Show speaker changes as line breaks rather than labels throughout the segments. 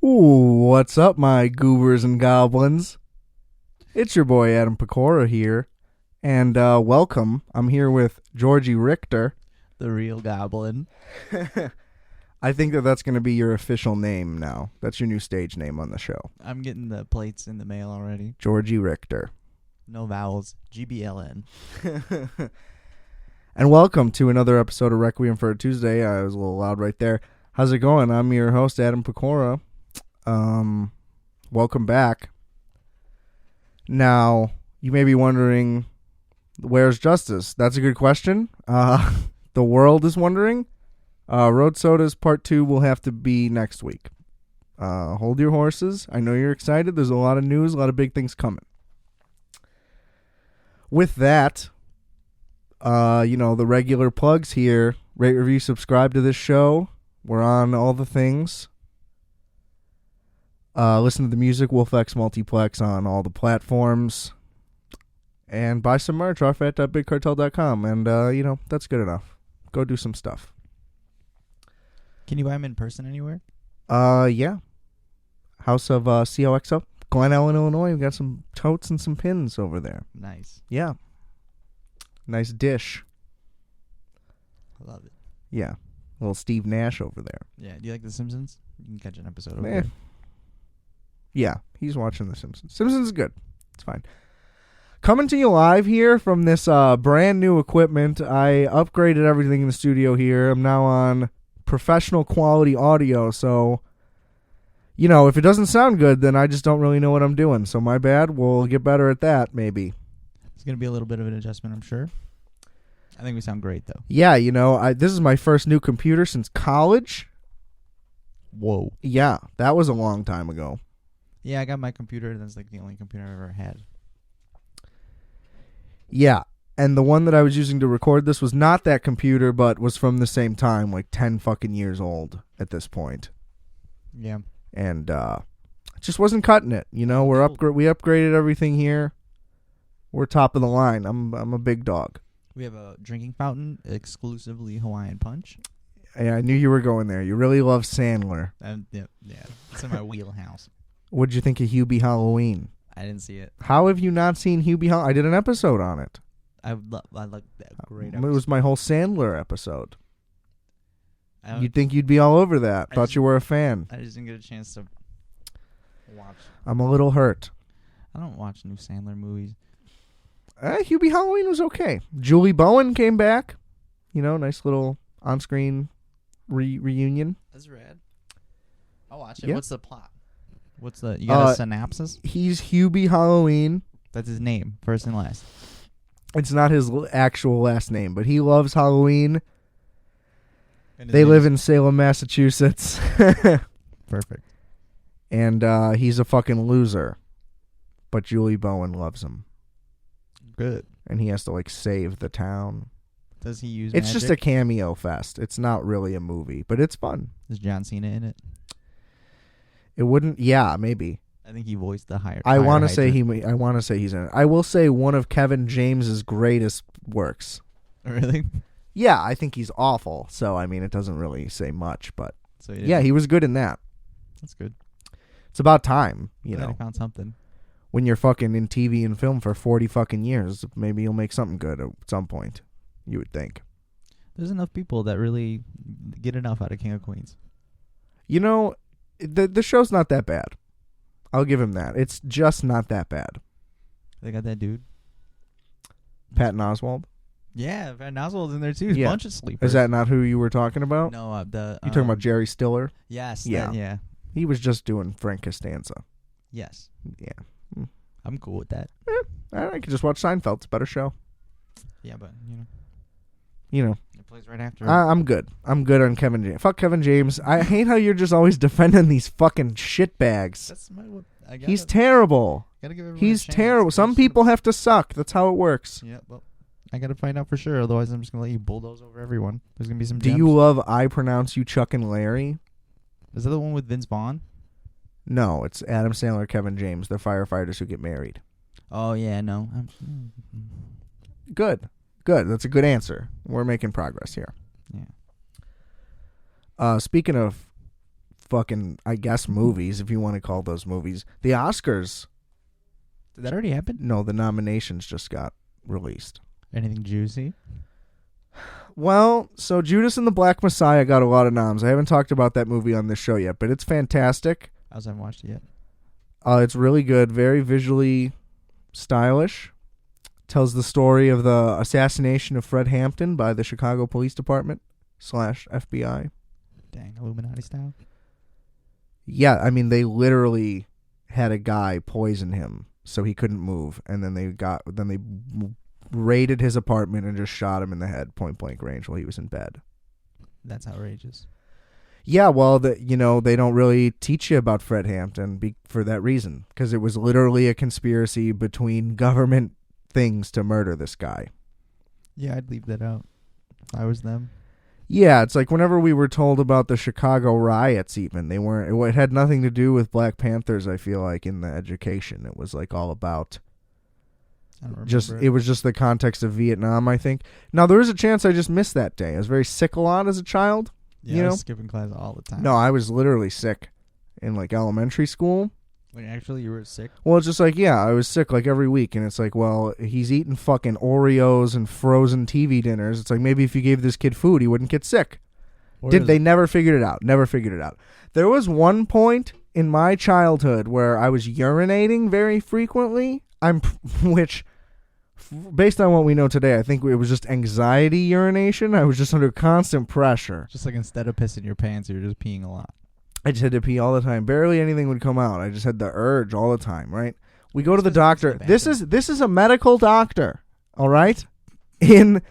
Ooh, what's up, my goobers and goblins? It's your boy Adam Pecora here, and welcome. I'm here with Georgie Richter.
The real goblin.
I think that's going to be your official name now. That's your new stage name on the show.
I'm getting the plates in the mail already.
Georgie Richter.
No vowels. GBLN.
And welcome to another episode of Requiem for a Tuesday. I was a little loud right there. How's it going? I'm your host, Adam Pecora. Welcome back. Now, you may be wondering, where's Justice? That's a good question. The world is wondering. Road Sodas Part 2 will have to be next week. Hold your horses. I know you're excited. There's a lot of news, a lot of big things coming. With that, the regular plugs here. Rate, review, subscribe to this show. We're on all the things. Listen to the music, WolfX Multiplex on all the platforms. And buy some merch, RFAT.bigcartel.com. And, that's good enough. Go do some stuff.
Can you buy them in person anywhere?
Yeah. House of COXO. Glen Ellen, Illinois. We got some totes and some pins over there.
Nice.
Yeah. Nice dish.
I love it.
Yeah. Little Steve Nash over there.
Yeah. Do you like The Simpsons? You can catch an episode over
Eh.
there.
Yeah. He's watching The Simpsons. Simpsons is good. It's fine. Coming to you live here from this brand new equipment. I upgraded everything in the studio here. I'm now on professional quality audio, so if it doesn't sound good, then I just don't really know what I'm doing. So my bad. We'll get better at that, maybe.
It's going to be a little bit of an adjustment, I'm sure. I think we sound great, though.
Yeah, this is my first new computer since college.
Whoa.
Yeah, that was a long time ago.
Yeah, I got my computer. That's like the only computer I've ever had.
Yeah, and the one that I was using to record this was not that computer, but was from the same time, like 10 fucking years old at this point.
Yeah.
And it just wasn't cutting it. We upgraded everything here. We're top of the line. I'm a big dog.
We have a drinking fountain, exclusively Hawaiian Punch.
Yeah, I knew you were going there. You really love Sandler.
Yeah, it's in my wheelhouse.
What'd you think of Hubie Halloween?
I didn't see it.
How have you not seen Hubie Halloween? I did an episode on it.
I like that great
It
episode.
was my whole Sandler episode.
I
You'd think you'd be all over that. Thought you were a fan.
just didn't get a chance to watch.
I'm a little hurt.
I don't watch new Sandler movies.
Hubie Halloween was okay. Julie Bowen came back. Nice little on-screen reunion.
That's rad. I'll watch it.
Yeah.
What's the plot? You got a synopsis?
He's Hubie Halloween.
That's his name, first and last.
It's not his actual last name, but he loves Halloween.
And
They live in Salem, Massachusetts.
Perfect.
And he's a fucking loser. But Julie Bowen loves him.
Good.
And he has to, save the town.
Does he use
It's
magic?
just a cameo fest. It's not really a movie, but it's fun.
Is John Cena in it?
It wouldn't... Yeah, maybe.
I think he voiced the higher...
I want to say he's in it. I will say one of Kevin James's greatest works.
Really?
Yeah, I think he's awful. So, it doesn't really say much, but...
So
yeah, he was good in that.
That's good.
It's about time,
I found something.
When you're fucking in TV and film for 40 fucking years, maybe you'll make something good at some point, you would think.
There's enough people that really get enough out of King of Queens.
The show's not that bad. I'll give him that. It's just not that bad.
They got that dude.
Patton Oswalt?
Yeah, Van Oswald's in there too.
Yeah.
Bunch of sleepers.
Is that not who you were talking about?
No,
You talking about Jerry Stiller?
Yes.
Yeah.
Yeah.
He was just doing Frank Costanza.
Yes.
Yeah.
I'm cool with that.
I could just watch Seinfeld. It's a better show.
Yeah, but
It
plays right after.
I'm good. I'm good on Kevin James. Fuck Kevin James. I hate how you're just always defending these fucking shitbags.
That's
He's terrible.
Gotta give everyone
He's
a chance.
terrible. Some people have to suck. That's how it works.
Yeah, well, I gotta find out for sure. Otherwise, I'm just gonna let you bulldoze over everyone. There's gonna be some.
Do
gems.
you love I Pronounce You Chuck and Larry?
Is that the one with Vince Vaughn?
No, it's Adam Sandler, Kevin James. They're firefighters who get married.
Oh yeah, no.
Good. That's a good answer. We're making progress here.
Yeah.
Speaking of fucking, I guess, movies, if you want to call those movies. The Oscars.
Did that already happen?
No, the nominations just got released.
Anything juicy?
Well, so Judas and the Black Messiah got a lot of noms. I haven't talked about that movie on this show yet, but it's fantastic.
I also haven't watched it yet.
It's really good, very visually stylish. Tells the story of the assassination of Fred Hampton by the Chicago Police Department / FBI.
Dang, Illuminati style.
Yeah, I mean, they literally had a guy poison him so he couldn't move, and then they raided his apartment and just shot him in the head, point blank range, while he was in bed.
That's outrageous.
Yeah, well, they don't really teach you about Fred Hampton for that reason, because it was literally a conspiracy between government things to murder this guy.
Yeah, I'd leave that out if I was them.
Yeah, it's like whenever we were told about the Chicago riots, even they weren't. It had nothing to do with Black Panthers. I feel like in the education, it was like all about.
I don't remember.
It was just the context of Vietnam, I think. Now there is a chance I just missed that day. I was very sick a lot as a child.
Yeah, I was skipping class all the time.
No, I was literally sick in like elementary school.
Wait, actually, you were sick?
Well, it's just like, yeah, I was sick like every week, and it's like, well, he's eating fucking Oreos and frozen TV dinners. It's like maybe if you gave this kid food, he wouldn't get sick. They never figured it out. Never figured it out. There was one point in my childhood where I was urinating very frequently, which, based on what we know today, I think it was just anxiety urination. I was just under constant pressure.
Just like instead of pissing your pants, you were just peeing a lot.
I just had to pee all the time. Barely anything would come out. I just had the urge all the time, right? We go to the doctor. This is a medical doctor, all right? In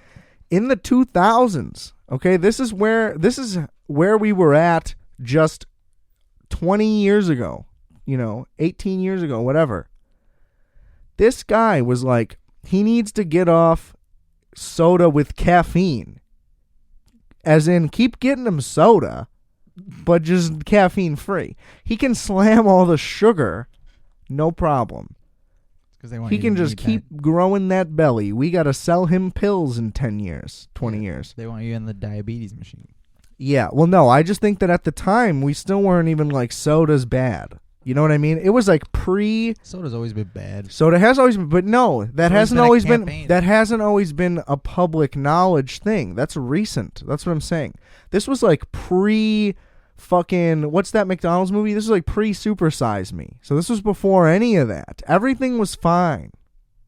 the 2000s, okay? This is where we were at just 20 years ago, 18 years ago, whatever. This guy was like, he needs to get off soda with caffeine. As in, keep getting him soda, but just caffeine free. He can slam all the sugar, no problem. He can just keep growing that belly. We got to sell him pills in 10 years, 20 years.
They want you in the diabetes machine.
Yeah, well, no, I just think that at the time, we still weren't even like soda's bad. You know what I mean? It was like
Soda's always been bad.
Soda has always been, but no, that hasn't always been a public knowledge thing. That's recent. That's what I'm saying. This was like fucking, what's that McDonald's movie? This was like Super Size Me. So this was before any of that. Everything was fine.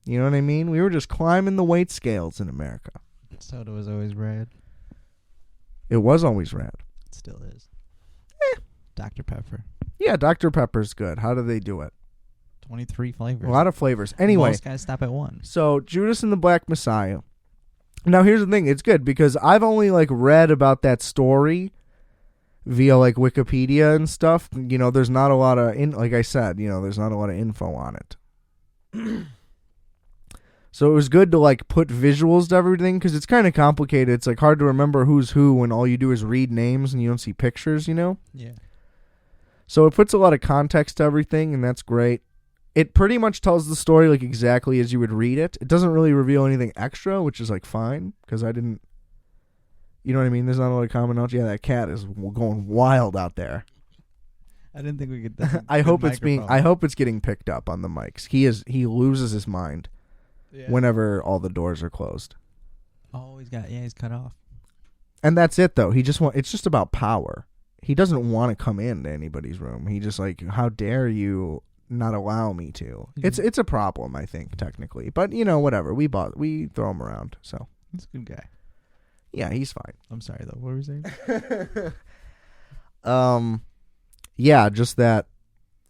You know what I mean? We were just climbing the weight scales in America.
Soda was always red.
It was always red.
It still is. Dr. Pepper.
Yeah, Dr. Pepper's good. How do they do it?
23 flavors.
A lot of flavors. Anyway.
Most guys stop at one.
So, Judas and the Black Messiah. Now, here's the thing. It's good because I've only like read about that story via like Wikipedia and stuff. There's not a lot of, like I said, there's not a lot of info on it. So it was good to like put visuals to everything because it's kind of complicated. It's like hard to remember who's who when all you do is read names and you don't see pictures, Yeah. So it puts a lot of context to everything, and that's great. It pretty much tells the story like exactly as you would read it. It doesn't really reveal anything extra, which is like fine because I didn't. You know what I mean? There's not a lot of common knowledge. Yeah, that cat is going wild out there.
I didn't think we could.
I hope it's getting picked up on the mics. He loses his mind whenever all the doors are closed.
Oh, he's cut off.
And that's it though. It's just about power. He doesn't want to come into anybody's room. He just like, how dare you not allow me to?
Mm-hmm.
It's a problem, I think, technically. But whatever. We throw him around. So
he's a good guy.
Yeah, he's fine.
I'm sorry though. What were you saying?
Yeah, just that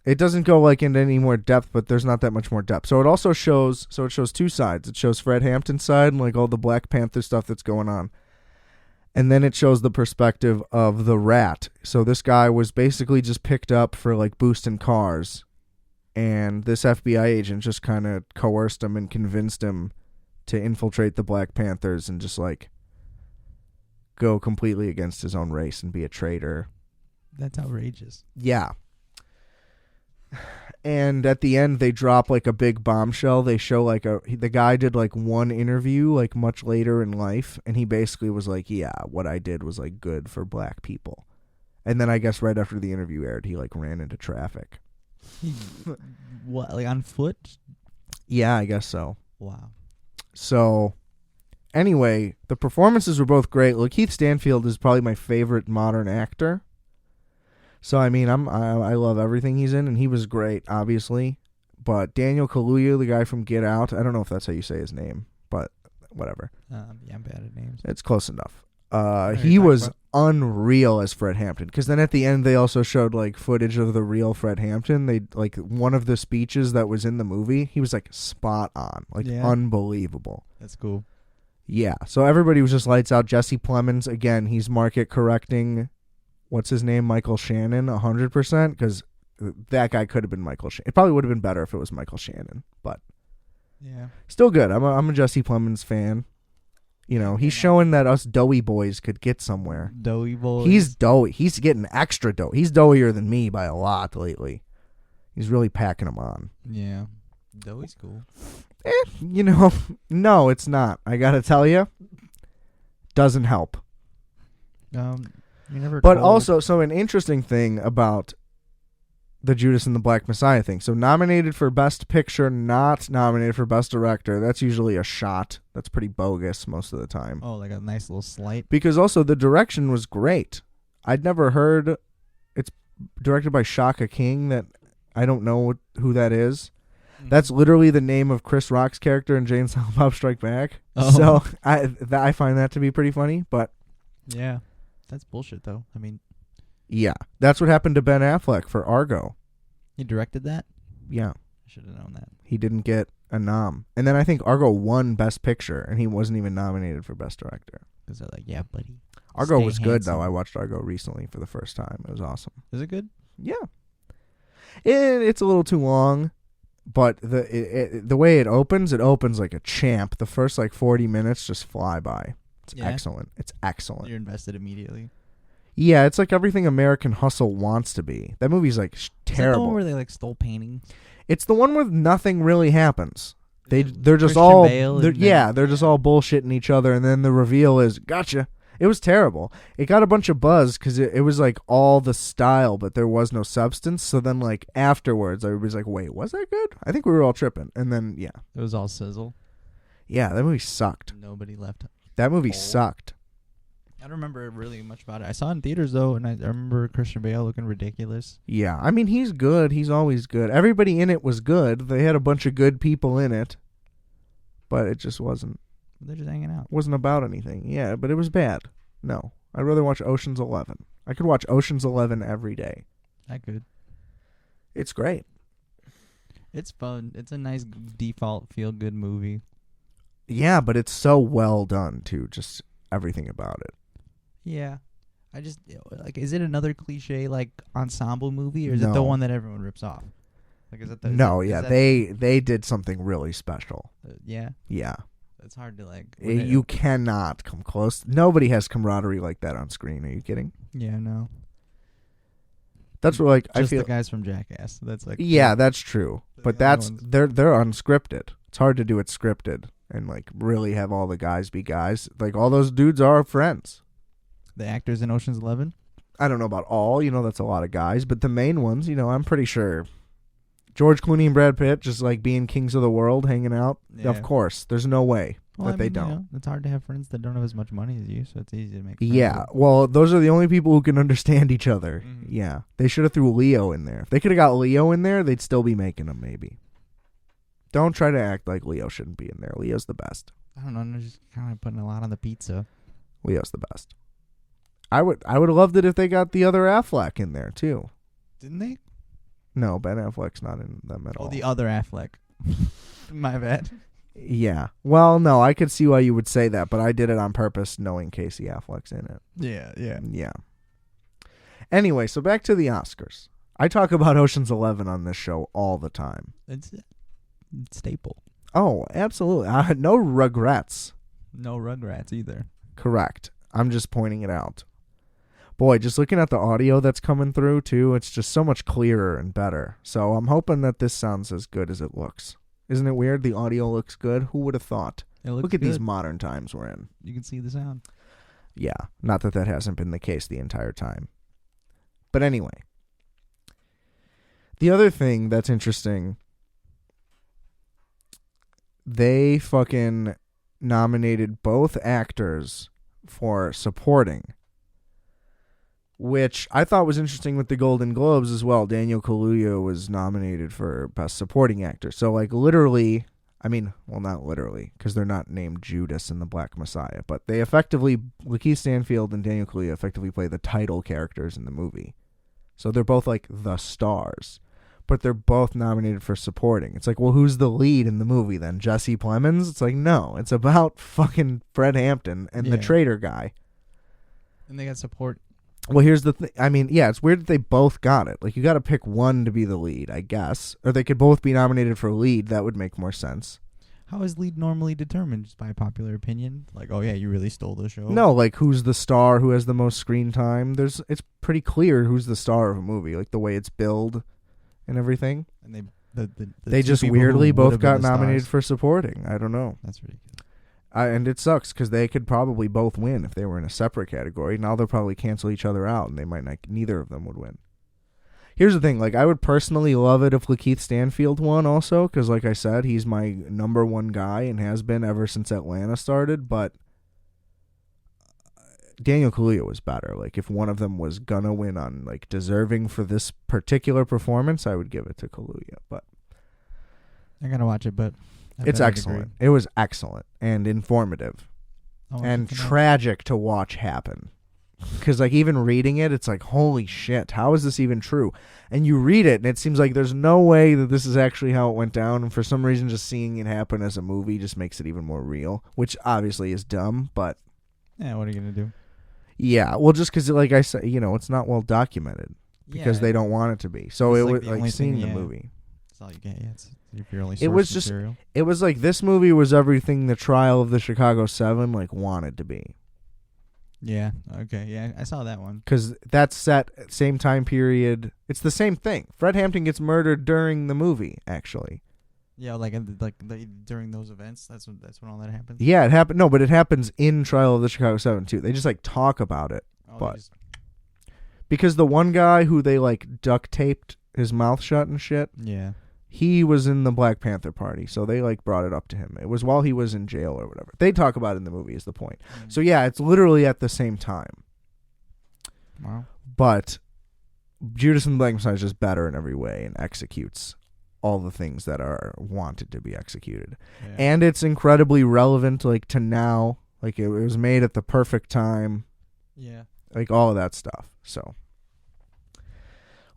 it doesn't go like into any more depth, but there's not that much more depth. So it also shows two sides. It shows Fred Hampton's side and like all the Black Panther stuff that's going on. And then it shows the perspective of the rat. So this guy was basically just picked up for like boosting cars. And this FBI agent just kind of coerced him and convinced him to infiltrate the Black Panthers and just like go completely against his own race and be a traitor.
That's outrageous.
Yeah. And at the end, they drop like a big bombshell. They show like the guy did like one interview like much later in life, and he basically was like, "Yeah, what I did was like good for black people," And then I guess right after the interview aired, he like ran into traffic.
What, like on foot?
Yeah, I guess so.
Wow.
So, anyway, the performances were both great. Lakeith Stanfield is probably my favorite modern actor. So, I mean, I love everything he's in, and he was great, obviously. But Daniel Kaluuya, the guy from Get Out, I don't know if that's how you say his name, but whatever.
Yeah, I'm bad at names.
It's close enough. He was unreal as Fred Hampton, because then at the end they also showed like footage of the real Fred Hampton. They like one of the speeches that was in the movie. He was like spot on, like unbelievable.
That's cool.
Yeah, so everybody was just lights out. Jesse Plemons, again, he's market correcting. What's his name? Michael Shannon, 100%, because that guy could have been Michael Shannon. It probably would have been better if it was Michael Shannon, but
yeah,
still good. I'm a Jesse Plemons fan. You know, he's showing that us doughy boys could get somewhere.
Doughy boys.
He's doughy. He's getting extra doughy. He's doughier than me by a lot lately. He's really packing them on.
Yeah. Doughy's cool.
You know, no, it's not. I got to tell you, doesn't help.
You never
But
told.
also, so an interesting thing about the Judas and the Black Messiah thing. So nominated for Best Picture, not nominated for Best Director. That's usually a shot. That's pretty bogus most of the time.
Oh, like a nice little slight.
Because also the direction was great. I'd never heard. It's directed by Shaka King. That I don't know who that is. That's literally the name of Chris Rock's character in Jay and Silent Bob Strike Back.
Oh.
So I find that to be pretty funny. But
yeah, that's bullshit though. I mean,
yeah, that's what happened to Ben Affleck for Argo.
he directed that?
Yeah.
I should have known that.
He didn't get a nom. And then I think Argo won Best Picture, and he wasn't even nominated for Best Director.
Because they're like, yeah, buddy.
Argo
Stay
was good,
handsome.
though. I watched Argo recently for the first time. It was awesome.
Is it good?
Yeah. It's a little too long, but the way it opens like a champ. The first, 40 minutes just fly by. It's excellent. It's excellent.
You're invested immediately.
Yeah, it's like everything American Hustle wants to be. That movie's, terrible.
Is that the one where they, stole paintings?
It's the one where nothing really happens. They're just
Christian
all
Bale
they're just all bullshitting each other, and then the reveal is gotcha. It was terrible. It got a bunch of buzz because it was all the style, but there was no substance. So then afterwards, everybody's like, "Wait, was that good?" I think we were all tripping, and then
It was all sizzle.
yeah, that movie sucked.
Nobody left.
That movie sucked.
I don't remember really much about it. I saw it in theaters though, and I remember Christian Bale looking ridiculous.
Yeah, I mean he's good. He's always good. Everybody in it was good. They had a bunch of good people in it, but it just wasn't.
They're just hanging out.
Wasn't about anything. Yeah, but it was bad. No, I'd rather watch Ocean's 11. I could watch Ocean's 11 every day.
I could.
It's great.
It's fun. It's a nice default feel-good movie.
Yeah, but it's so well done too. Just everything about it.
Yeah. I just, is it another cliche, ensemble movie, or is it the
No.
one that everyone rips off? Is it the...
No,
is
yeah,
that-
they did something really special.
yeah.
Yeah.
It's hard to,
You cannot come close. Nobody has camaraderie like that on screen. Are you kidding?
Yeah, no.
That's what I
Just
feel.
the guys from Jackass. That's
Yeah, that's true. But
the only ones.
they're unscripted. It's hard to do it scripted and really have all the guys be guys. All those dudes are friends.
The actors in Ocean's 11?
I don't know about all, that's a lot of guys, but the main ones, I'm pretty sure. George Clooney and Brad Pitt just being kings of the world, hanging out.
Yeah.
Of course, there's no way they don't.
It's hard to have friends that don't have as much money as you, so it's easy to make friends
Yeah,
with.
well, those are the only people who can understand each other.
Mhm.
Yeah, they should have threw Leo in there. If they could have got Leo in there, they'd still be making them, maybe. Don't try to act like Leo shouldn't be in there. Leo's the best.
I don't know. I'm just kind of putting a lot on the pizza.
Leo's the best. I would have loved it if they got the other Affleck in there, too.
Didn't they?
No, Ben Affleck's not in them at all.
Oh, the other Affleck. My bad.
Yeah. Well, no, I could see why you would say that, but I did it on purpose knowing Casey Affleck's in it.
Yeah, yeah.
Yeah. Anyway, so back to the Oscars. I talk about Ocean's 11 on this show all the time.
It's staple.
Oh, absolutely. No regrets.
No Rugrats either.
Correct. I'm just pointing it out. Boy, just looking at the audio that's coming through, too, it's just so much clearer and better. So I'm hoping that this sounds as good as it looks. Isn't it weird? The audio looks good. Who would have thought?
It looks
Look at these
good.
modern times we're in.
You can see the sound.
Yeah, not that hasn't been the case the entire time. But anyway. The other thing that's interesting, they fucking nominated both actors for supporting, which I thought was interesting with the Golden Globes as well. Daniel Kaluuya was nominated for Best Supporting Actor. So, like, literally, I mean, well, not literally, because they're not named Judas in The Black Messiah, but they effectively, Lakeith Stanfield and Daniel Kaluuya effectively play the title characters in the movie. So they're both, like, the stars. But they're both nominated for supporting. It's like, well, who's the lead in the movie then? Jesse Plemons? It's like, no. It's about fucking Fred Hampton and the traitor guy.
And they got support.
Well, here's the thing. I mean, yeah, it's weird that they both got it. Like, you got to pick one to be the lead, I guess. Or they could both be nominated for lead. That would make more sense.
How is lead normally determined? Just by popular opinion? Like, oh, yeah, you really stole the show?
No, like, who's the star, who has the most screen time? It's pretty clear who's the star of a movie, like the way it's billed and everything.
And
they just weirdly both got nominated for supporting. I don't know.
That's ridiculous.
And it sucks because they could probably both win if they were in a separate category. Now they'll probably cancel each other out, and they might not. Neither of them would win. Here's the thing: like, I would personally love it if Lakeith Stanfield won, also, because, like I said, he's my number one guy and has been ever since Atlanta started. But Daniel Kaluuya was better. Like, if one of them was gonna win on, like, deserving for this particular performance, I would give it to Kaluuya. But
I gotta watch it, but
it's excellent. It was excellent and informative and tragic to watch happen. Because, like, even reading it, it's like, holy shit, how is this even true? And you read it, and it seems like there's no way that this is actually how it went down. And for some reason, just seeing it happen as a movie just makes it even more real, which obviously is dumb, but
yeah, what are you gonna do?
Yeah, well, just because, like I said, you know, it's not well documented because they don't want it to be. So it was like seeing the movie.
That's all you get. Yeah, it's your only source
it was just
material.
It was like this movie was everything the trial of the Chicago 7 like wanted to be.
Yeah. Okay. Yeah, I saw that one.
Because that's set same time period. It's the same thing. Fred Hampton gets murdered during the movie, actually.
Yeah, during those events. That's when all that happens.
Yeah, it happened. No, but it happens in Trial of the Chicago 7 too. They just like talk about it, because the one guy who they like duct taped his mouth shut and shit.
Yeah.
He was in the Black Panther Party, so they like brought it up to him. It was while he was in jail or whatever. They talk about it in the movie is the point. Mm. So yeah, it's literally at the same time.
Wow.
But Judas and the Black Messiah is just better in every way and executes all the things that are wanted to be executed. Yeah. And it's incredibly relevant, like, to now. Like, it was made at the perfect time.
Yeah.
Like, all of that stuff. So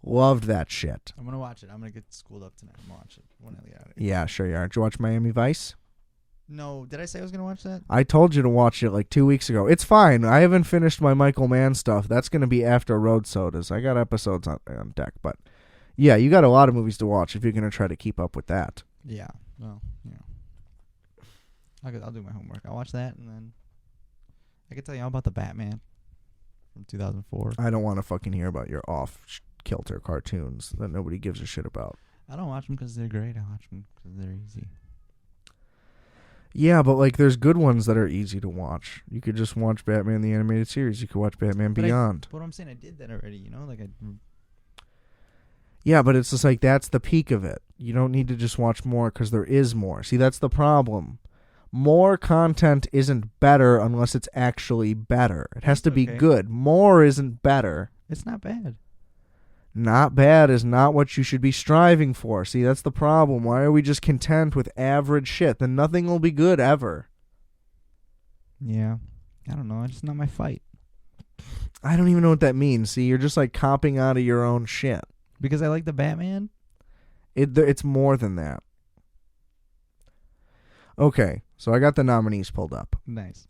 loved that shit.
I'm gonna watch it. I'm gonna get schooled up tonight. I'm gonna watch it when I get out of
here. Yeah, sure you are. Did you watch Miami Vice?
No. Did I say I was gonna watch that?
I told you to watch it like 2 weeks ago. It's fine. I haven't finished my Michael Mann stuff. That's gonna be after Road Sodas. I got episodes on deck, but yeah, you got a lot of movies to watch if you're gonna try to keep up with that.
Yeah. Well, yeah. I'll do my homework. I'll watch that, and then I can tell you all about the Batman from 2004.
I don't want to fucking hear about your off-kilter cartoons that nobody gives a shit about.
I don't watch them because they're great. I watch them because they're easy.
Yeah, but like there's good ones that are easy to watch. You could just watch Batman the Animated Series. You could watch Batman Beyond.
But I'm saying I did that already, you know?
Yeah, but it's just like that's the peak of it. You don't need to just watch more because there is more. See, that's the problem. More content isn't better unless it's actually better. It has to be good. More isn't better.
It's not bad.
Not bad is not what you should be striving for. See, that's the problem. Why are we just content with average shit? Then nothing will be good ever.
Yeah. I don't know. It's just not my fight.
I don't even know what that means. See, you're just like copping out of your own shit.
Because I like the Batman?
It's more than that. Okay, so I got the nominees pulled up.
Nice.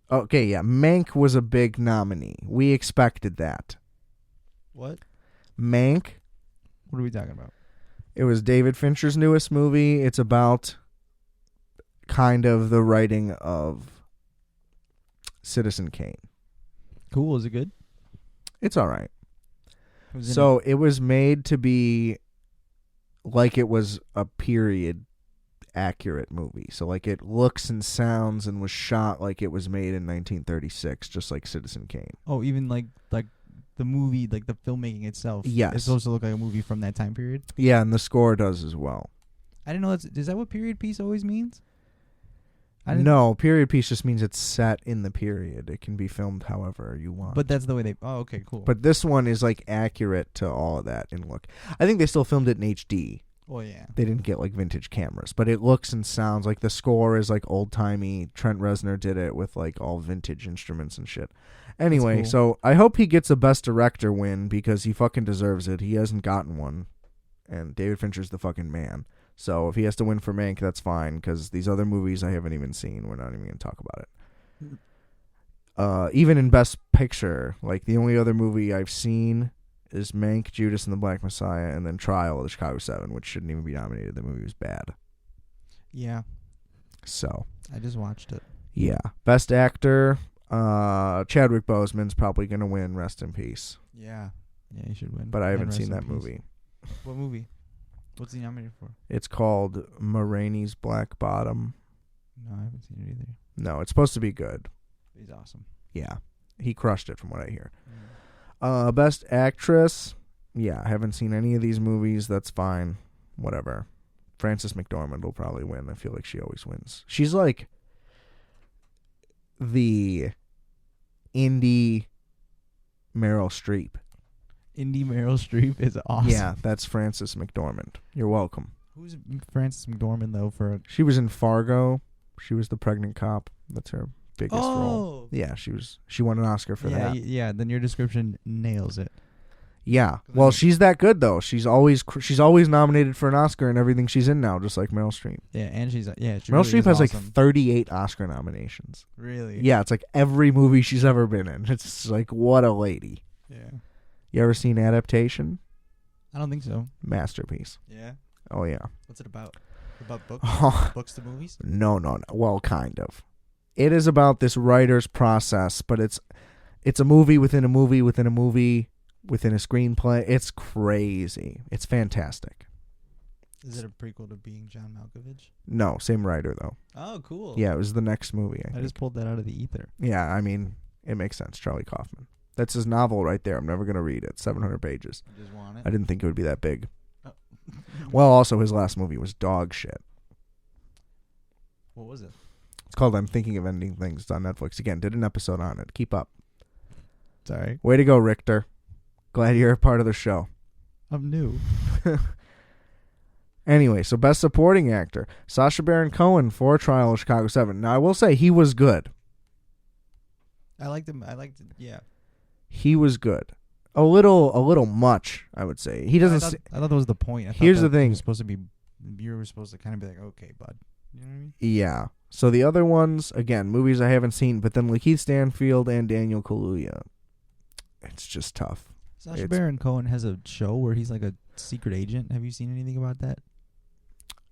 Okay, yeah. Mank was a big nominee. We expected that.
What?
Mank.
What are we talking about?
It was David Fincher's newest movie. It's about kind of the writing of Citizen Kane.
Cool. Is it good?
It's all right. So it was made to be like it was a period accurate movie. So like it looks and sounds and was shot like it was made in 1936, just like Citizen Kane.
Oh, even like the movie, like the filmmaking itself,
Yes.
is supposed to look like a movie from that time period.
Yeah, and the score does as well.
I didn't know is that what period piece always means? I didn't-
No, period piece just means it's set in the period. It can be filmed however you want.
But that's the way they. Oh, okay, cool.
But this one is like accurate to all of that in look. I think they still filmed it in HD.
well, yeah.
They didn't get like vintage cameras, but it looks and sounds like the score is like old timey. Trent Reznor did it with like all vintage instruments and shit. Anyway,
cool.
so I hope he gets a Best Director win because he fucking deserves it. He hasn't gotten one, and David Fincher's the fucking man. So if he has to win for Mank, that's fine because these other movies I haven't even seen. We're not even going to talk about it. Even in Best Picture, like the only other movie I've seen is Mank, Judas and the Black Messiah, and then Trial of the Chicago 7, which shouldn't even be nominated. The movie was bad.
Yeah,
So,
I just watched it.
yeah. Best Actor, Chadwick Boseman's probably going to win. Rest in peace.
Yeah, he should win.
But I haven't
And
seen
rest
that
in peace.
movie.
What movie? What's he nominated for?
It's called Ma Rainey's Black Bottom.
No, I haven't seen it either.
No, it's supposed to be good.
He's awesome.
Yeah. He crushed it from what I hear. Best Actress. Yeah, I haven't seen any of these movies. That's fine. Whatever. Frances McDormand will probably win. I feel like she always wins. She's like the indie Meryl Streep.
Indie Meryl Streep is awesome.
Yeah, that's Frances McDormand. You're welcome.
Who's Frances McDormand though?
She was in Fargo. She was the pregnant cop. That's her biggest role.
Oh,
Yeah, she won an Oscar for that.
Yeah. Then your description nails it.
Yeah. Well, she's that good though. She's always nominated for an Oscar in everything she's in now, just like Meryl Streep.
Yeah, and she's Meryl
Meryl Streep has like
awesome.
38 Oscar nominations.
Really.
Yeah, it's like every movie she's ever been in. It's like what a lady.
Yeah.
You ever seen Adaptation?
I don't think so.
Masterpiece.
Yeah.
Oh yeah.
What's it about? About books?
Oh,
Books to movies?
no. Well, kind of. It is about this writer's process, but it's a movie within a movie within a movie within a screenplay. It's crazy. It's fantastic.
Is it a prequel to Being John Malkovich?
No, same writer though.
Oh, cool.
Yeah, it was the next movie. I
I
think.
just pulled that out of the ether.
Yeah, I mean, it makes sense. Charlie Kaufman. That's his novel right there. I'm never going to read it. 700 pages.
You just want it?
I didn't think it would be that big.
Oh.
Well, also, his last movie was dog shit.
What was it?
It's called I'm Thinking of Ending Things. It's on Netflix. Again, did an episode on it. Keep up.
Sorry.
Way to go, Richter. Glad you're a part of the show.
I'm new.
Anyway, so Best Supporting Actor. Sacha Baron Cohen for Trial of Chicago 7. Now, I will say he was good.
I liked him. Yeah.
He was good. A little much, I would say. He doesn't.
I thought that was the point. I thought
Here's
that
the thing.
it was supposed to be. You were supposed to kind of be like, okay, bud. You know what I mean?
Yeah. So the other ones, again, movies I haven't seen, but then Lakeith Stanfield and Daniel Kaluuya. It's just tough.
Sacha Baron Cohen has a show where he's like a secret agent. Have you seen anything about that?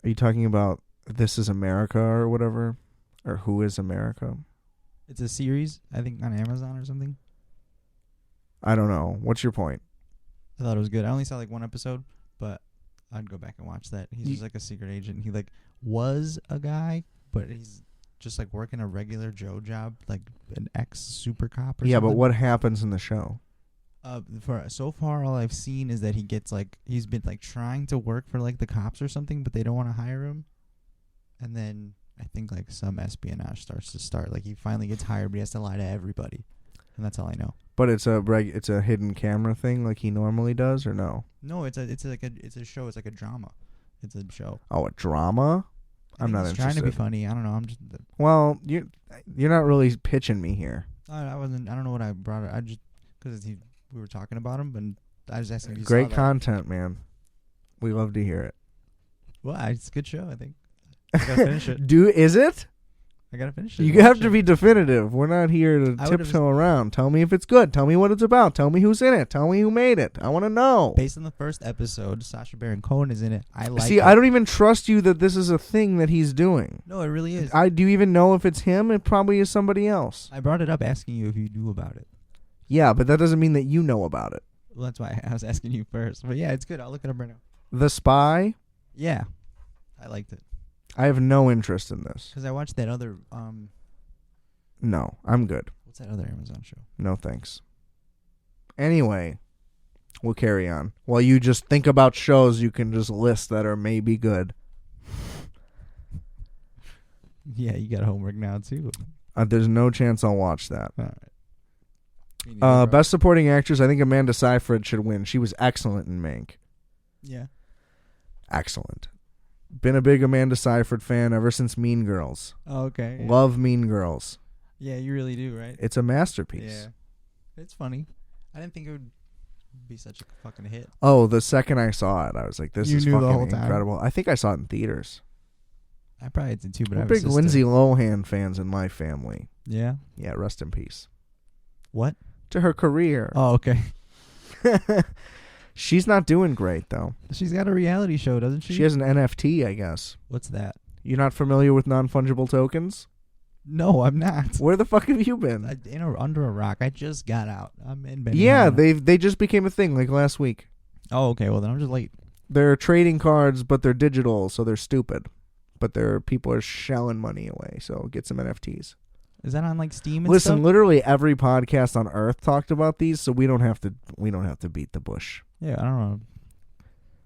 Are you talking about This Is America or whatever? Or Who Is America?
It's a series, I think, on Amazon or something.
I don't know. What's your point?
I thought it was good. I only saw like one episode, but I'd go back and watch that. He's just like a secret agent. He like was a guy, but he's just like working a regular Joe job, like an ex super cop or
Yeah,
something.
but what happens in the show?
For so far, all I've seen is that he gets like he's been like trying to work for like the cops or something, but they don't want to hire him. And then I think like some espionage starts to start. Like he finally gets hired, but he has to lie to everybody, and that's all I know.
But it's a hidden camera thing like he normally does, or no?
No, it's a show. It's like a drama. It's a show.
Oh, a drama? I'm not
He's
interested.
trying to be funny. I don't know. I'm just.
Well, you're not really pitching me here.
I wasn't. I don't know what I brought it. I just because we were talking about him, and I was asking if you
Great
saw that.
content, man. We love to hear it.
Well, it's a good show. I think. I gotta finish it.
Is it?
I gotta finish it.
You have to be definitive. We're not here to
I would've
tiptoe around. Tell me if it's good. Tell me what it's about. Tell me who's in it. Tell me who made it. I want to know.
Based on the first episode, Sacha Baron Cohen is in it. I like.
See,
it.
I don't even trust you that this is a thing that he's doing.
No, it really is.
Do you even know if it's him? It probably is somebody else.
I brought it up asking you if you knew about it.
Yeah, but that doesn't mean that you know about it.
Well, that's why I was asking you first. But yeah, it's good. I'll look it up right now.
The Spy?
Yeah, I liked it
I have no interest in this.
because I watched that other.
No, I'm good.
What's that other Amazon show?
No thanks. Anyway, we'll carry on. While you just think about shows you can just list that are maybe good.
Yeah, you got homework now, too.
There's no chance I'll watch that.
All right. Me neither, bro.
Best Supporting Actress, I think Amanda Seyfried should win. She was excellent in Mank.
Yeah.
Excellent. Been a big Amanda Seyfried fan ever since Mean Girls.
Oh, okay. Yeah.
Love Mean Girls.
Yeah, you really do, right?
It's a masterpiece.
Yeah. It's funny. I didn't think it would be such a fucking hit.
Oh, the second I saw it, I was like, this
You
is
knew the
fucking
whole time?
incredible. I think I saw it in theaters.
I probably did too, but I
We're
have a
big
sister.
Lindsay Lohan fans in my family.
Yeah.
Yeah, rest in peace.
What?
To her career.
Oh, okay.
She's not doing great, though.
She's got a reality show, doesn't she?
She has an NFT, I guess.
What's that?
You're not familiar with non-fungible tokens?
No, I'm not.
Where the fuck have you been?
Under a rock. I just got out. I'm in Benihana.
Yeah, they just became a thing like last week.
Oh, okay. Well, then I'm just late.
They're trading cards, but they're digital, so they're stupid. But people are shelling money away, so get some NFTs.
Is that on like Steam and
Listen,
stuff?
literally every podcast on Earth talked about these, so we don't have to beat the bush.
Yeah, I don't know.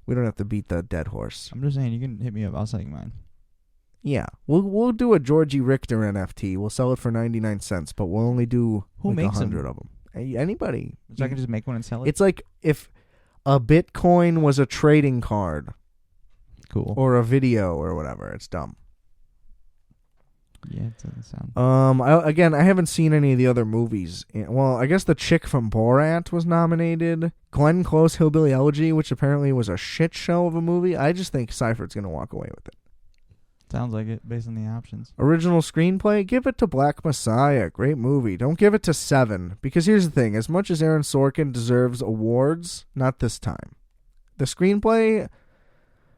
We don't have to beat the dead horse.
I'm just saying, you can hit me up. I'll sell you mine.
Yeah, we'll do a Georgie Richter NFT. We'll sell it for 99 cents, but we'll only do
Who
like
makes
100 of them. Anybody.
So I can just make one and sell it?
It's like if a Bitcoin was a trading card
cool.
or a video or whatever. It's dumb.
Yeah, it doesn't sound...
I haven't seen any of the other movies. Well, I guess the chick from Borat was nominated. Glenn Close, Hillbilly Elegy, which apparently was a shit show of a movie. I just think Seyfried's going to walk away with it.
Sounds like it, based on the options.
Original screenplay? Give it to Black Messiah. Great movie. Don't give it to Seven. Because here's the thing. As much as Aaron Sorkin deserves awards, not this time. The screenplay...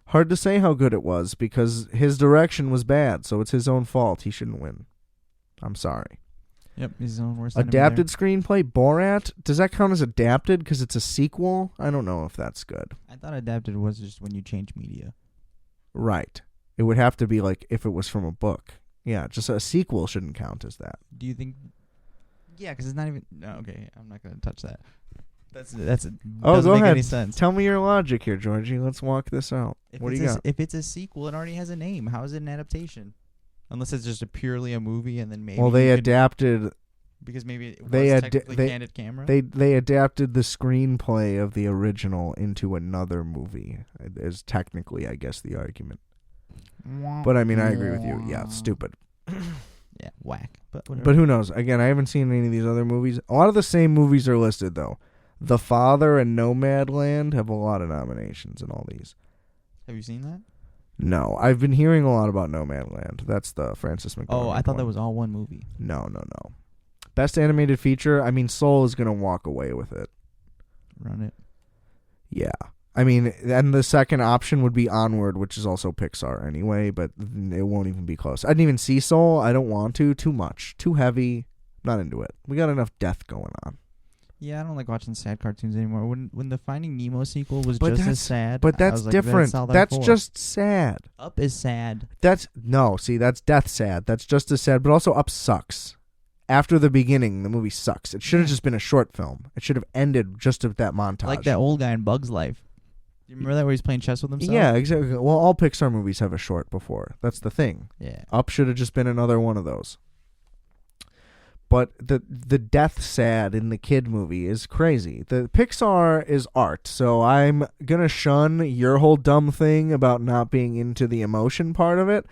Hard to say how good it was because his direction was bad, so it's his own fault. He shouldn't win. I'm sorry.
Yep, he's his own worst enemy
Adapted screenplay, Borat. Does that count as adapted because it's a sequel? I don't know if that's good.
I thought adapted was just when you change media.
Right. It would have to be like if it was from a book. Yeah, just a sequel shouldn't count as that.
Do you think... Yeah, because it's not even... No, okay, I'm not going to touch that. Doesn't
go
make
ahead.
any sense.
Tell me your logic here, Georgie. Let's walk this out. What do you got?
If it's a sequel, it already has a name. How is it an adaptation? Unless it's just purely a movie, and then maybe.
Well, they adapted.
Because maybe it was
they
candid camera.
They adapted the screenplay of the original into another movie. Is technically, I guess, the argument. But I mean, I agree with you. Yeah, it's stupid.
Yeah, whack. But whatever.
But who knows? Again, I haven't seen any of these other movies. A lot of the same movies are listed though. The Father and Nomadland have a lot of nominations in all these.
Have you seen that?
No, I've been hearing a lot about Nomadland. That's the Francis McDormand.
Oh, I thought
one.
that was all one movie.
No. Best animated feature. I mean, Soul is gonna walk away with it.
Run it.
Yeah. I mean, and the second option would be Onward, which is also Pixar anyway, but it won't even be close. I didn't even see Soul. I don't want to. Too much. Too heavy. Not into it. We got enough death going on.
Yeah, I don't like watching sad cartoons anymore. When the Finding Nemo sequel was
But
just as sad,
But
I
that's
was like,
different.
all
That's
for.
just sad.
Up is sad.
That's death sad. That's just as sad, but also Up sucks. After the beginning, the movie sucks. It should have just been a short film. It should have ended just at that montage.
Like that old guy in Bug's Life. Do you remember that where he's playing chess with himself?
Yeah, exactly. Well, all Pixar movies have a short before. That's the thing.
Yeah.
Up should have just been another one of those. But the death sad in the kid movie is crazy. The Pixar is art, so I'm gonna shun your whole dumb thing about not being into the emotion part of it.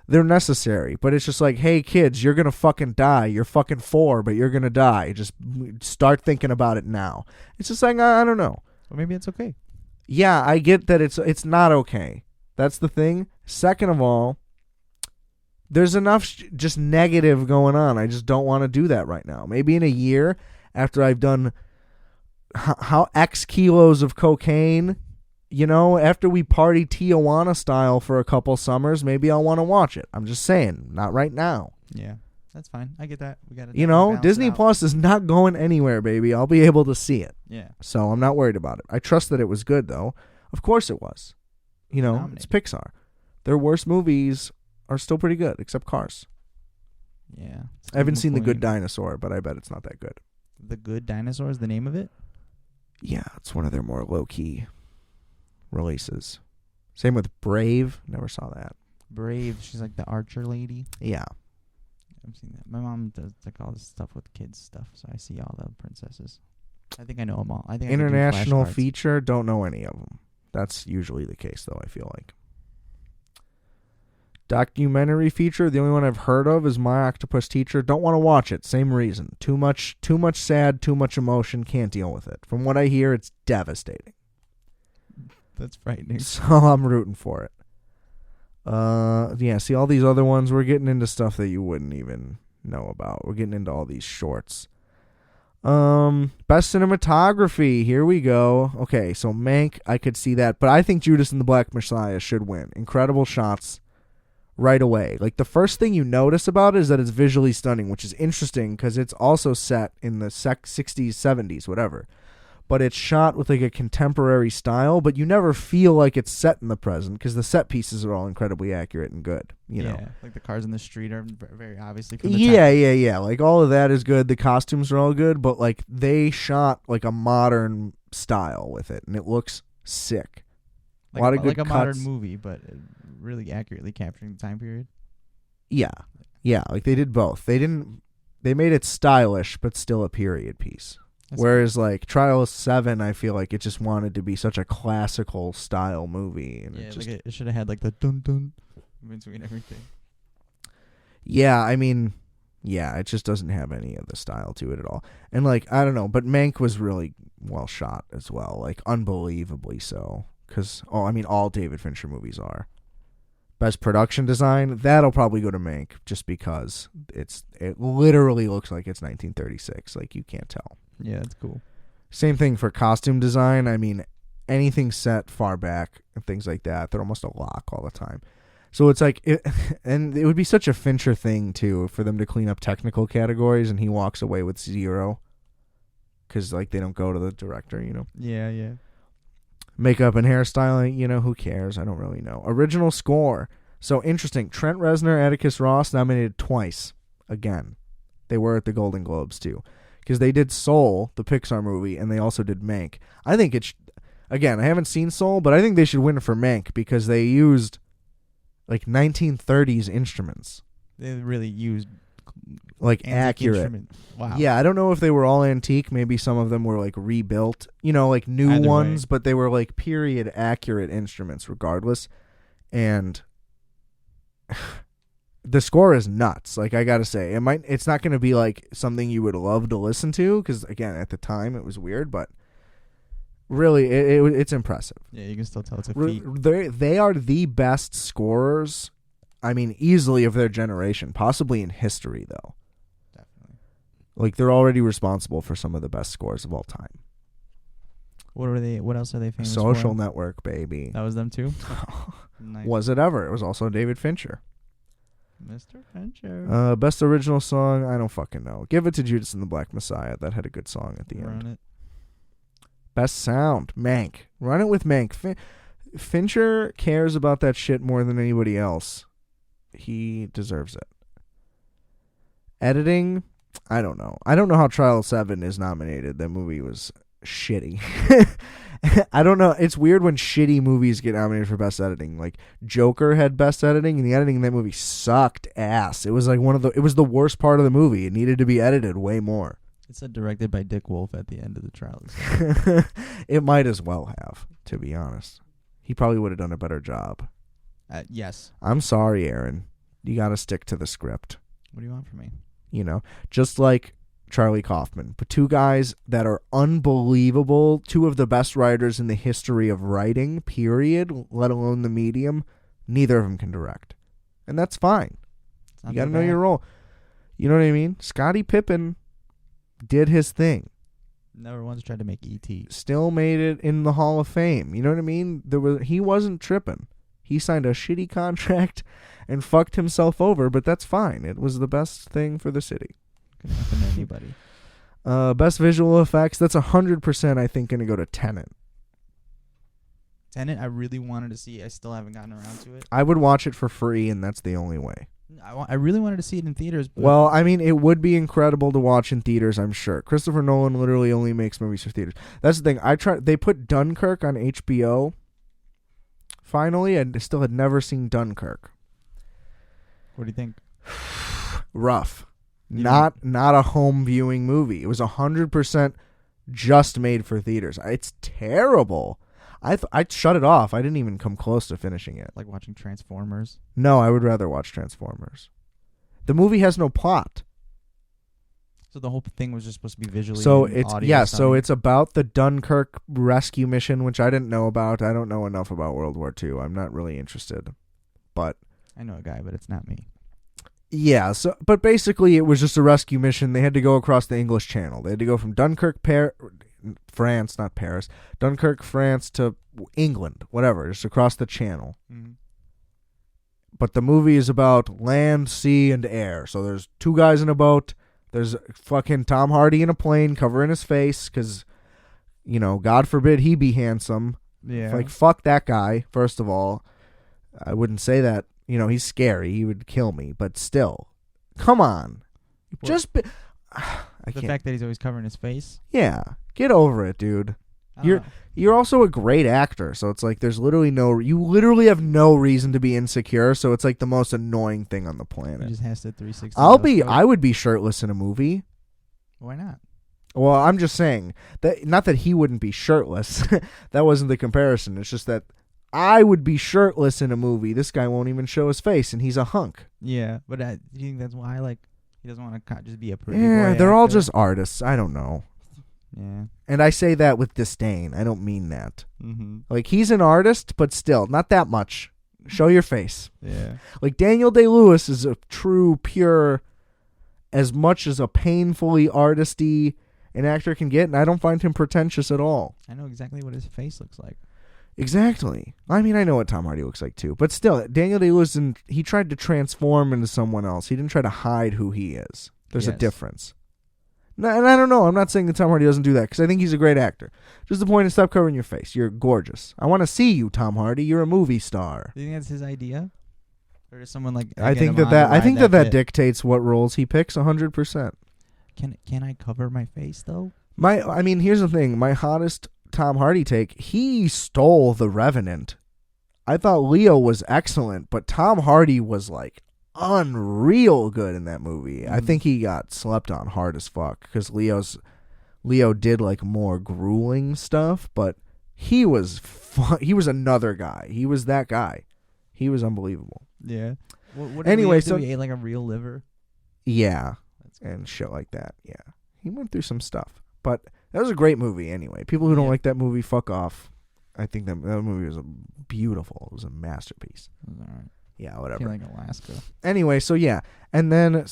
They're necessary, but it's just like, hey kids, you're gonna fucking die. You're fucking 4, but you're gonna die. Just start thinking about it now. It's just like I don't know.
Well, maybe it's okay.
Yeah, I get that it's not okay. That's the thing. Second of all, there's enough just negative going on. I just don't want to do that right now. Maybe in a year, after I've done how X kilos of cocaine, after we party Tijuana style for a couple summers, maybe I'll want to watch it. I'm just saying, not right now.
Yeah, that's fine. I get that. We got to
Disney Plus is not going anywhere, baby. I'll be able to see it.
Yeah.
So I'm not worried about it. I trust that it was good, though. Of course it was. It's Pixar. Their worst movies are still pretty good, except Cars.
Yeah.
I haven't seen The Good Dinosaur, but I bet it's not that good.
The Good Dinosaur is the name of it?
Yeah, it's one of their more low-key releases. Same with Brave. Never saw that.
Brave. She's like the archer lady.
Yeah.
I've seen that. My mom does like all this stuff with kids stuff, so I see all the princesses. I think I know them all. I think
International
I could do flashcards.
feature, don't know any of them. That's usually the case, though, I feel like. Documentary feature, the only one I've heard of is My Octopus Teacher. Don't want to watch it. Same reason. Too much sad, too much emotion. Can't deal with it. From what I hear, it's devastating.
That's frightening.
So I'm rooting for it. Yeah, see all these other ones, we're getting into stuff that you wouldn't even know about. We're getting into all these shorts. Best cinematography, here we go. Okay, so Mank, I could see that, but I think Judas and the Black Messiah should win. Incredible shots right away. Like, the first thing you notice about it is that it's visually stunning, which is interesting because it's also set in the 60s, 70s, whatever. But it's shot with like a contemporary style, but you never feel like it's set in the present because the set pieces are all incredibly accurate and good. You know,
like the cars in the street are very obviously from the
yeah. Like all of that is good. The costumes are all good, but like they shot like a modern style with it, and it looks sick.
Like,
a lot of good
like a
cuts.
modern movie, but really accurately capturing the time period.
Yeah. Like they did both. They made it stylish, but still a period piece.
That's
Whereas like Trial of 7, I feel like it just wanted to be such a classical style movie, and
it should have had like the dun dun in between everything.
Yeah, I mean, yeah, it just doesn't have any of the style to it at all. And like I don't know, but Mank was really well shot as well, like unbelievably so. Because all David Fincher movies are. Best production design, that'll probably go to Mank just because it literally looks like it's 1936. Like you can't tell.
Yeah, that's cool.
Same thing for costume design. I mean, anything set far back and things like that, they're almost a lock all the time. So it's like, and it would be such a Fincher thing too for them to clean up technical categories, and he walks away with 0 because like they don't go to the director, you know.
Yeah.
Makeup and hairstyling, you know, who cares? I don't really know. Original score. So interesting. Trent Reznor, Atticus Ross nominated twice. Again, they were at the Golden Globes too. Because they did Soul, the Pixar movie, and they also did Mank. I think again, I haven't seen Soul, but I think they should win for Mank because they used like 1930s instruments.
They really used
like accurate.
Wow.
Yeah, I don't know if they were all antique. Maybe some of them were like rebuilt, you know, like new
Either
ones,
way.
but they were like period accurate instruments regardless. And the score is nuts. Like I gotta say, it's not going to be like something you would love to listen to because again, at the time it was weird, but really it's impressive.
Yeah, you can still tell it's a feat.
They are the best scorers. I mean, easily of their generation, possibly in history though.
Definitely.
Like they're already responsible for some of the best scores of all time.
What else are they famous for?
Social Network, baby.
That was them too? Nice.
Was it ever? It was also David Fincher.
Mr. Fincher.
Best original song, I don't fucking know. Give it to Judas and the Black Messiah. That had a good song at the end.
Run it.
Best sound, Mank. Run it with Mank. Fincher cares about that shit more than anybody else. He deserves it. Editing, I don't know. I don't know how Trial of 7 is nominated. That movie was shitty. I don't know. It's weird when shitty movies get nominated for best editing. Like Joker had best editing, and the editing in that movie sucked ass. It was like it was the worst part of the movie. It needed to be edited way more.
It said directed by Dick Wolf at the end of the trial.
It might as well have, to be honest. He probably would have done a better job.
Yes.
I'm sorry, Aaron. You got to stick to the script.
What do you want from me?
You know, just like Charlie Kaufman. But two guys that are unbelievable, two of the best writers in the history of writing, period, let alone the medium. Neither of them can direct. And that's fine. You got to know your role. You know what I mean? Scottie Pippen did his thing.
Never once tried to make E.T.
Still made it in the Hall of Fame. You know what I mean? He wasn't tripping. He signed a shitty contract and fucked himself over, but that's fine. It was the best thing for the city.
Could happen to anybody.
Best visual effects, that's 100% I think going to go to Tenet.
Tenet, I really wanted to see. I still haven't gotten around to it.
I would watch it for free, and that's the only way.
I really wanted to see it in theaters. But
Well, I mean, it would be incredible to watch in theaters, I'm sure. Christopher Nolan literally only makes movies for theaters. That's the thing. They put Dunkirk on HBO. Finally, I still had never seen Dunkirk.
what do you think?
Rough.
Yeah.
Not a home viewing movie. It was 100% just made for theaters. It's terrible. I shut it off. I didn't even come close to finishing it.
Like watching Transformers.
No, I would rather watch Transformers. The movie has no plot.
So the whole thing was just supposed to be visually.
So
and
it's
audio
so it's about the Dunkirk rescue mission, which I didn't know about. I don't know enough about World War II. I'm not really interested. But
I know a guy, but it's not me.
yeah, but basically it was just a rescue mission. They had to go across the English Channel. They had to go from Dunkirk, France, not Paris, Dunkirk, France to England, whatever, just across the channel.
Mm-hmm.
But the movie is about land, sea, and air. So there's two guys in a boat. There's fucking Tom Hardy in a plane covering his face because, God forbid he be handsome.
Yeah.
Like, fuck that guy, first of all. I wouldn't say that. He's scary. He would kill me. But still, come on.
The
I can't.
fact that he's always covering his face.
Yeah. Get over it, dude.
I don't know.
You're also a great actor, so it's like there's you literally have no reason to be insecure, so it's like the most annoying thing on the
He
planet.
just has to 360.
I would be shirtless in a movie.
Why not?
Well, I'm just saying that not that he wouldn't be shirtless. That wasn't the comparison. It's just that I would be shirtless in a movie. This guy won't even show his face, and he's a hunk.
Yeah, but do you think that's why he doesn't want to just be a pretty
Yeah,
boy
they're all
actor?
just artists. I don't know.
Yeah.
And I say that with disdain. I don't mean that.
Mm-hmm.
Like, he's an artist, but still, not that much. Show your face.
Yeah.
Like, Daniel Day-Lewis is a true, pure, as much as a painfully artisty an actor can get, and I don't find him pretentious at all.
I know exactly what his face looks like.
Exactly. I mean, I know what Tom Hardy looks like, too. But still, Daniel Day-Lewis, he tried to transform into someone else. He didn't try to hide who he is. There's a
Yes.
difference. No, and I don't know. I'm not saying that Tom Hardy doesn't do that, because I think he's a great actor. Just the point is, stop covering your face. You're gorgeous. I want to see you, Tom Hardy. You're a movie star.
Do you think that's his idea? Or does someone
I think that
bit?
dictates what roles he picks 100%.
Can I cover my face though?
I mean, here's the thing. My hottest Tom Hardy take, he stole The Revenant. I thought Leo was excellent, but Tom Hardy was like unreal good in that movie. I think he got slept on hard as fuck because Leo did like more grueling stuff, but he was another guy. He was that guy. He was unbelievable.
Yeah. What
Anyway,
so he ate like a real liver.
Yeah,
That's cool.
and shit like that. Yeah, he went through some stuff, but that was a great movie. Anyway, people who don't like that movie, fuck off. I think that movie was beautiful. It was a masterpiece.
All right.
Yeah, whatever.
Feeling Alaska.
Anyway, so yeah, and then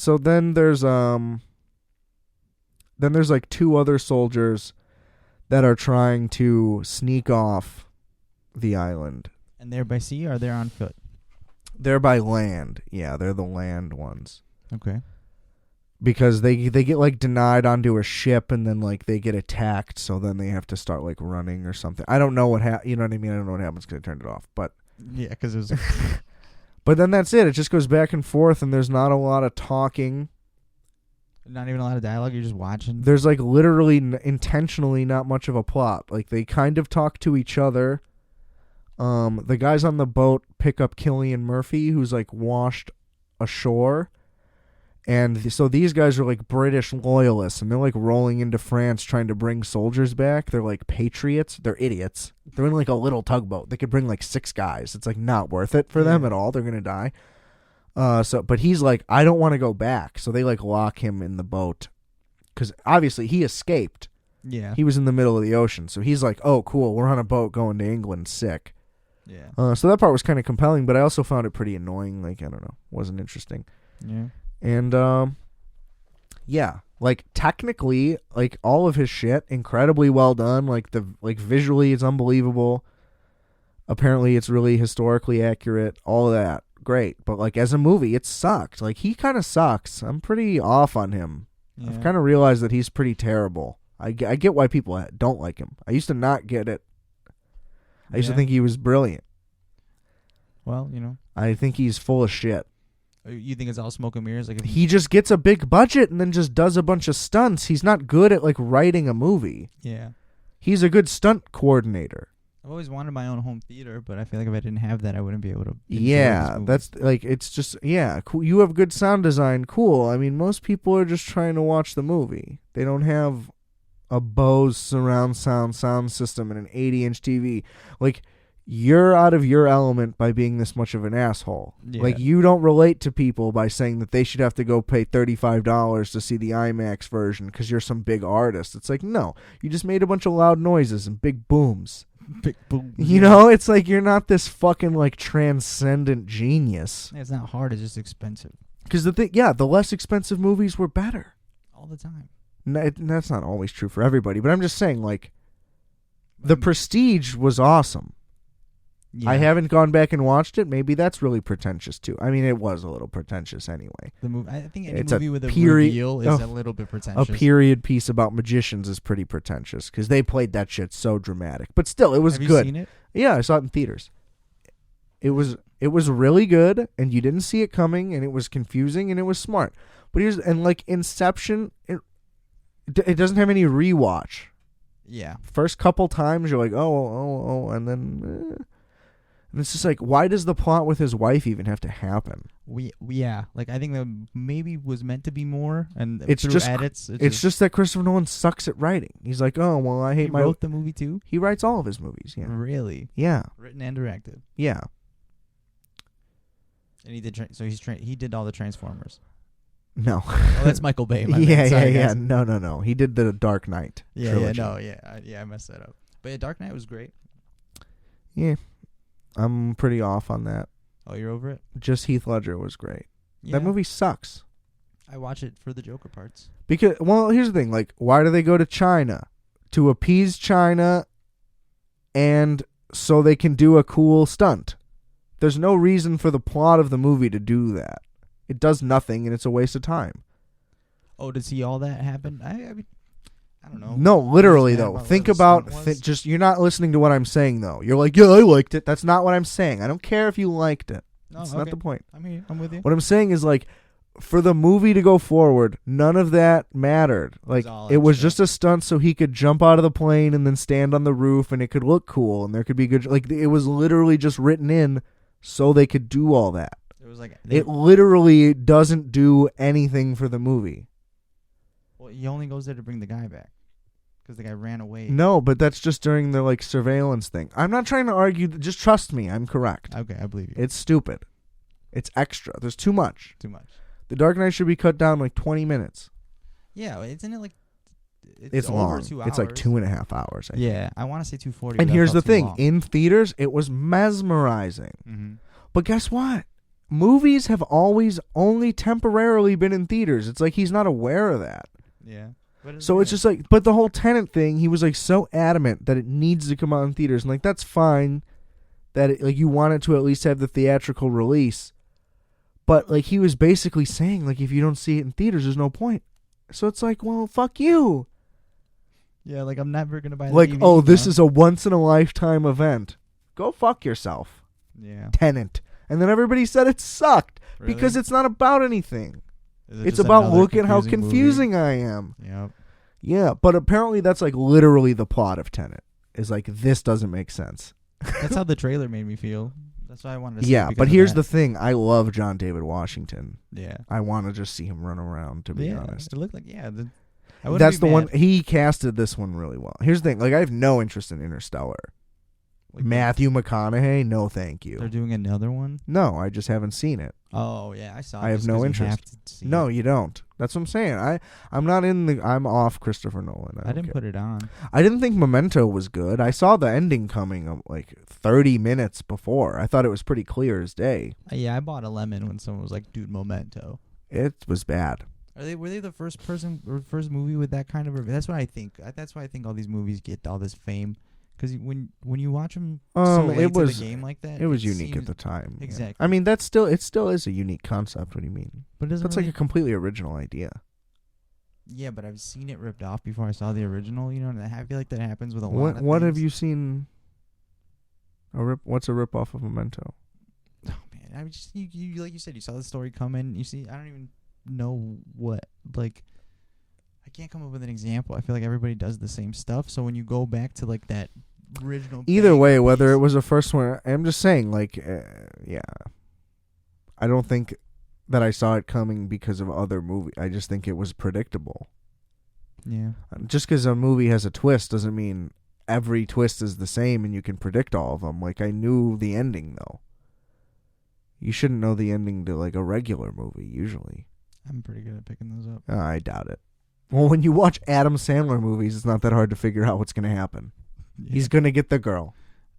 there's like two other soldiers that are trying to sneak off the island.
And they're by sea or they're on foot?
They're by land. Yeah, they're the land ones.
Okay.
Because they get like denied onto a ship and then like they get attacked, so then they have to start like running or something. I don't know what you know what I mean? I don't know what happens because I turned it off. But
Yeah, because it was.
but then that's it. It just goes back and forth, and there's not a lot of talking.
Not even a lot of dialogue. You're just watching.
There's like literally intentionally not much of a plot. Like they kind of talk to each other. The guys on the boat pick up Cillian Murphy, who's like washed ashore. And so these guys are like British loyalists, and they're like rolling into France trying to bring soldiers back. They're like patriots. They're idiots. They're in like a little tugboat. They could bring like 6 guys. It's like not worth it for them at all. They're gonna die. But he's like, I don't want to go back. So they like lock him in the boat because obviously he escaped.
Yeah.
He was in the middle of the ocean. So he's like, oh, cool. We're on a boat going to England. Sick.
Yeah.
So that part was kind of compelling, but I also found it pretty annoying. Like, I don't know. Wasn't interesting.
Yeah.
And, yeah, like technically, like all of his shit, incredibly well done. Like visually, it's unbelievable. Apparently, it's really historically accurate. All of that, great. But like as a movie, it sucked. Like he kind of sucks. I'm pretty off on him.
Yeah.
I've kind of realized that he's pretty terrible. I get why people don't like him. I used to not get it. I used to think he was brilliant.
Well, you know.
I think he's full of shit.
You think it's all smoke and mirrors? Like if
He just gets a big budget and then just does a bunch of stunts. He's not good at like writing a movie.
Yeah.
He's a good stunt coordinator.
I've always wanted my own home theater, but I feel like if I didn't have that, I wouldn't be able to.
Yeah, that's like, it's just, yeah, cool. You have good sound design, cool. I mean, most people are just trying to watch the movie. They don't have a Bose surround sound system and an 80-inch TV. Like, you're out of your element by being this much of an asshole.
Yeah.
Like, you don't relate to people by saying that they should have to go pay $35 to see the IMAX version because you're some big artist. It's like, no, you just made a bunch of loud noises and big booms.
Big boom.
You know, it's like you're not this fucking like transcendent genius.
It's not hard. It's just expensive.
Because the less expensive movies were better.
All the time.
That's not always true for everybody, but I'm just saying, like, The Prestige was awesome.
Yeah.
I haven't gone back and watched it. Maybe that's really pretentious too. I mean, it was a little pretentious anyway.
The movie. I think any
It's
movie with a reveal is a little bit pretentious.
A period piece about magicians is pretty pretentious because they played that shit so dramatic. But still, it was
Have
good.
you seen it?
Yeah, I saw it in theaters. It was really good, and you didn't see it coming, and it was confusing, and it was smart. But like Inception, it doesn't have any rewatch.
Yeah.
First couple times you're like, oh, and then and it's just like, why does the plot with his wife even have to happen?
Yeah, like I think that maybe was meant to be more, and
It's
through
just
edits.
It's just that Christopher Nolan sucks at writing. He's like, oh well, I hate
he wrote the movie too.
He writes all of his movies. Yeah,
Really?
yeah,
Written and directed.
yeah.
And he did. He did all the Transformers.
No,
Oh, that's Michael Bay. My
yeah,
bad. Sorry,
yeah.
guys.
No. He did the Dark Knight.
Yeah,
trilogy.
I messed that up. But yeah, Dark Knight was great.
Yeah, I'm pretty off on that.
Oh, you're over it?
Just Heath Ledger was great.
Yeah.
That movie sucks.
I watch it for the Joker parts.
Because, well, here's the thing. Like, why do they go to China? To appease China and so they can do a cool stunt. There's no reason for the plot of the movie to do that. It does nothing, and it's a waste of time.
Oh, to see all that happen? I mean, I don't know.
No, literally, though.
About
Think
where the
about...
stunt was?
just you're not listening to what I'm saying, though. You're like, yeah, I liked it. That's not what I'm saying. I don't care if you liked it.
No,
That's
okay.
not the point.
I'm with you.
What I'm saying is, like, for the movie to go forward, none of that mattered. Like,
all
it was
extra.
just a stunt so he could jump out of the plane and then stand on the roof, and it could look cool, and there could be good... Like, it was literally just written in so they could do all that.
It was like
It literally doesn't do anything for the movie.
Well, he only goes there to bring the guy back because the guy ran away.
No, but that's just during the, like, surveillance thing. I'm not trying to argue. Just trust me. I'm correct.
Okay, I believe you.
It's stupid. It's extra. There's too much.
Too much.
The Dark Knight should be cut down like 20 minutes.
Yeah, isn't it like
It's
over
long.
2 hours?
It's like 2.5 hours. I think.
Yeah, I want to say 240.
And
but that
here's the
felt too
thing.
long.
In theaters, it was mesmerizing.
Mm-hmm.
But guess what? Movies have always only temporarily been in theaters. It's like he's not aware of that.
Yeah.
So it's just like, but the whole Tenet thing, he was like so adamant that it needs to come out in theaters. And like, that's fine that it, like you want it to at least have the theatrical release. But like he was basically saying like, if you don't see it in theaters, there's no point. So it's like, well, fuck you.
Yeah, like I'm never going to buy the
Like,
DVD,
oh, this
you know?
is a once in a lifetime event. Go fuck yourself.
Yeah.
Tenet. And then everybody said it sucked
Really?
because it's not about anything.
Is it
It's
just
about
another
look at how
movie?
confusing I am.
Yep.
Yeah, but apparently that's like literally the plot of Tenet. Is like, this doesn't make sense.
That's how the trailer made me feel. That's why I wanted to see it
Yeah,
because
but
of
here's
that.
the thing. I love John David Washington.
Yeah.
I want to just see him run around, to be honest.
It looked like, I wouldn't
That's
be
the one.
mad.
He casted this one really well. Here's the thing. Like, I have no interest in Interstellar.
Like,
Matthew McConaughey, no thank
They're
you.
doing another one?
No, I just haven't seen it.
Oh, yeah, I saw it.
I have
just
no
'cause you
interest.
have to see
No,
it.
you don't. That's what I'm saying. I'm not in the. I'm off Christopher Nolan.
I didn't put it on.
I didn't think Memento was good. I saw the ending coming like 30 minutes before. I thought it was pretty clear as day.
Yeah, I bought a lemon when someone was like, dude, Memento.
It was bad.
Were they the first movie with that kind of... That's what I think. That's why I think all these movies get all this fame. Because when you watch them so late to the game like that...
It was unique
seems,
at the time. Yeah.
Exactly.
I mean, it still is a unique concept. What do you mean?
But
That's
really,
like a completely original idea.
Yeah, but I've seen it ripped off before I saw the original, you know, and I feel like that happens with a lot of
What have
things.
you seen? What's a rip off of Memento?
Oh, man, I mean, just you like you said, you saw the story coming. You see, I don't even know what like. I can't come up with an example. I feel like everybody does the same stuff. So when you go back to like that original,
either way, whether it was the first one, I'm just saying, like, yeah, I don't think that I saw it coming because of other movies. I just think it was predictable.
Yeah.
Just because a movie has a twist doesn't mean every twist is the same and you can predict all of them. Like, I knew the ending, though. You shouldn't know the ending to, like, a regular movie, usually.
I'm pretty good at picking those up.
I doubt it. Well, when you watch Adam Sandler movies, it's not that hard to figure out what's going to happen. Yeah. He's going to get the girl.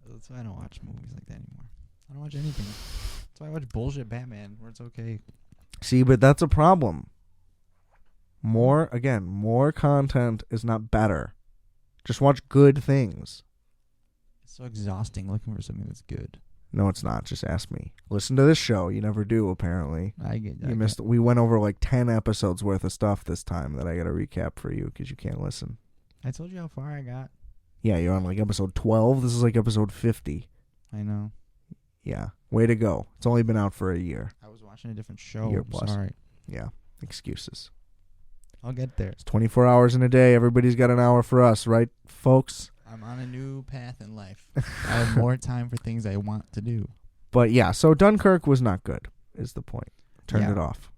That's why I don't watch movies like that anymore. I don't watch anything. That's why I watch bullshit Batman, where it's okay.
See, but that's a problem. More content is not better. Just watch good things.
It's so exhausting looking for something that's good.
No, it's not. Just ask me. Listen to this show. You never do, apparently.
You
missed. We went over like 10 episodes worth of stuff this time that I got to recap for you because you can't listen.
I told you how far I got.
Yeah, you're on like episode 12. This is like episode 50.
I know.
Yeah. Way to go. It's only been out for a year.
I was watching a different show.
Year plus.
Sorry.
Yeah. Excuses.
I'll get there.
It's 24 hours in a day. Everybody's got an hour for us, right, folks?
I'm on a new path in life. I have more time for things I want to do.
But yeah, so Dunkirk was not good, is the point. Turned it off.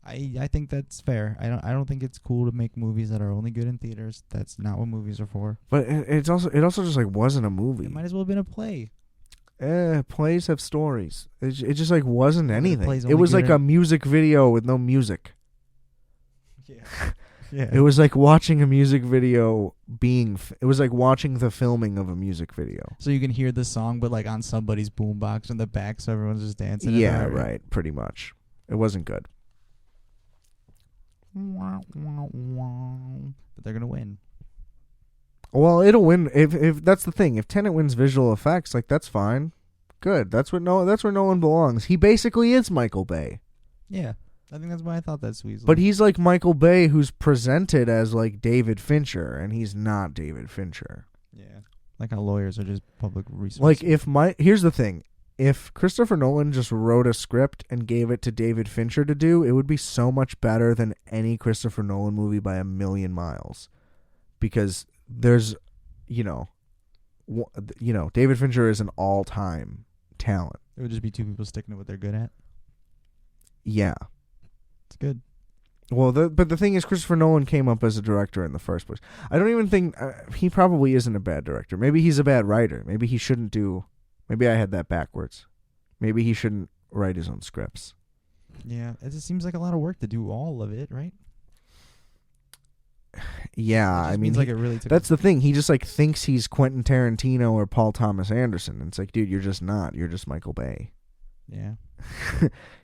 I think that's fair. I don't think it's cool to make movies that are only good in theaters. That's not what movies are for.
But it also just like wasn't a movie.
It might as well have been a play.
Plays have stories. It just like wasn't anything. It was like
a
music video with no music.
Yeah. Yeah.
It was like watching a music video it was like watching the filming of a music video.
So you can hear the song, but like on somebody's boombox in the back, so everyone's just dancing.
Yeah, right. Pretty much. It wasn't good.
But they're gonna win.
Well, it'll win if that's the thing. If Tenet wins visual effects, like that's fine. Good. That's where Nolan belongs. He basically is Michael Bay.
Yeah. I think that's why I thought that Weasley.
But he's like Michael Bay, who's presented as like David Fincher, and he's not David Fincher.
Yeah, like how lawyers are just public resources.
Like here's the thing: if Christopher Nolan just wrote a script and gave it to David Fincher to do, it would be so much better than any Christopher Nolan movie by a million miles, because there's, David Fincher is an all-time talent.
It would just be two people sticking to what they're good at.
Yeah.
It's good.
Well, but the thing is, Christopher Nolan came up as a director in the first place. I don't even think he probably isn't a bad director. Maybe he's a bad writer. Maybe he shouldn't do. Maybe I had that backwards. Maybe he shouldn't write his own scripts.
Yeah, it just seems like a lot of work to do all of it, right?
Yeah, I mean,
like it really took.
That's the thing. He just like thinks he's Quentin Tarantino or Paul Thomas Anderson. And it's like, dude, you're just not. You're just Michael Bay.
Yeah.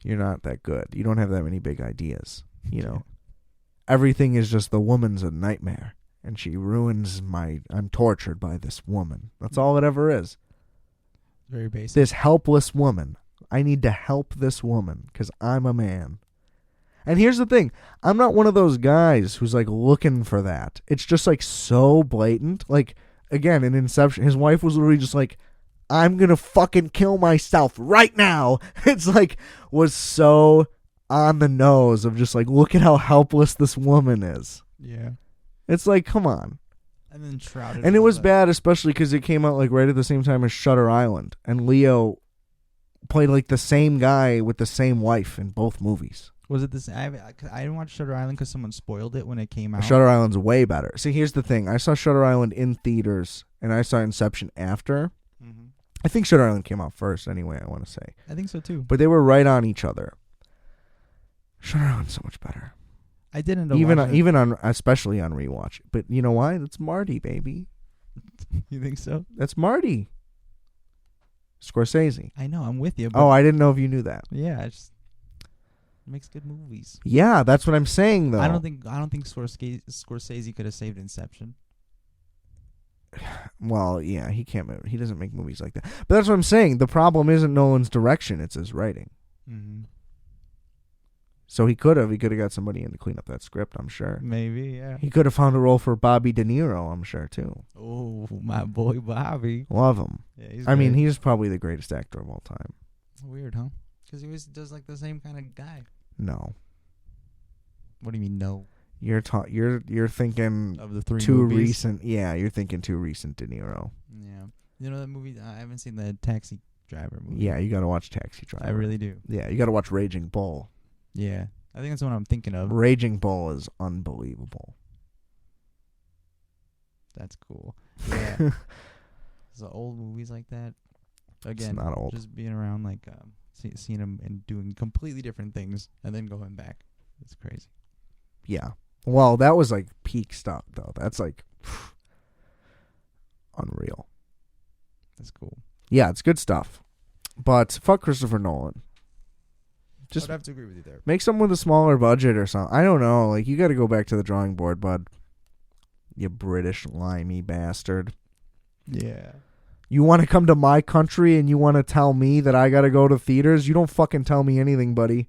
You're not that good. You don't have that many big ideas. Everything is just the woman's a nightmare, and she ruins I'm tortured by this woman. That's all it ever is.
Very basic.
This helpless woman. I need to help this woman because I'm a man. And here's the thing. I'm not one of those guys who's like looking for that. It's just like so blatant. Like, again, in Inception, his wife was literally just like, I'm going to fucking kill myself right now. It's like, was so on the nose of just like, look at how helpless this woman is.
Yeah.
It's like, come on.
And then shrouded.
And it was bad, especially because it came out like right at the same time as Shutter Island. And Leo played like the same guy with the same wife in both movies.
Was it the same? I didn't watch Shutter Island because someone spoiled it when it came out.
Shutter Island's way better. See, here's the thing. I saw Shutter Island in theaters, and I saw Inception after. Mm-hmm. I think Shutter Island came out first anyway, I want to say.
I think so too.
But they were right on each other. Shutter Island's so much better.
I didn't know.
Especially on rewatch. But you know why? That's Marty, baby.
You think so?
That's Marty. Scorsese.
I know, I'm with you.
But I didn't know if you knew that.
Yeah, it makes good movies.
Yeah, that's what I'm saying though.
I don't think Scorsese could have saved Inception.
Well, yeah, he can't. He doesn't make movies like that. But that's what I'm saying. The problem isn't Nolan's direction; it's his writing. Mm-hmm. So he could have got somebody in to clean up that script. I'm sure.
Maybe, yeah.
He could have found a role for Bobby De Niro. I'm sure too.
Oh, my boy Bobby.
Love him.
Yeah,
I mean, he's probably the greatest actor of all time.
Weird, huh? Because he always does like the same kind of guy.
No.
What do you mean no?
You're thinking
Of the three
too
movies?
recent. Yeah, you're thinking too recent De Niro.
Yeah. You know that movie? I haven't seen the Taxi Driver movie.
Yeah, you got to watch Taxi Driver.
I really do.
Yeah, you got to watch Raging Bull.
Yeah. I think that's what I'm thinking of.
Raging Bull is unbelievable.
That's cool. Yeah. So old movies like that. Again,
It's not old.
just being around, like, seeing them and doing completely different things and then going back. It's crazy.
Yeah. Well, that was like peak stuff, though. That's like unreal.
That's cool.
Yeah, it's good stuff. But fuck Christopher Nolan. Just
I'd have to agree with you there.
make something with a smaller budget or something. I don't know. Like, you got to go back to the drawing board, bud. You British limey bastard.
Yeah.
You want to come to my country and you want to tell me that I got to go to theaters? You don't fucking tell me anything, buddy.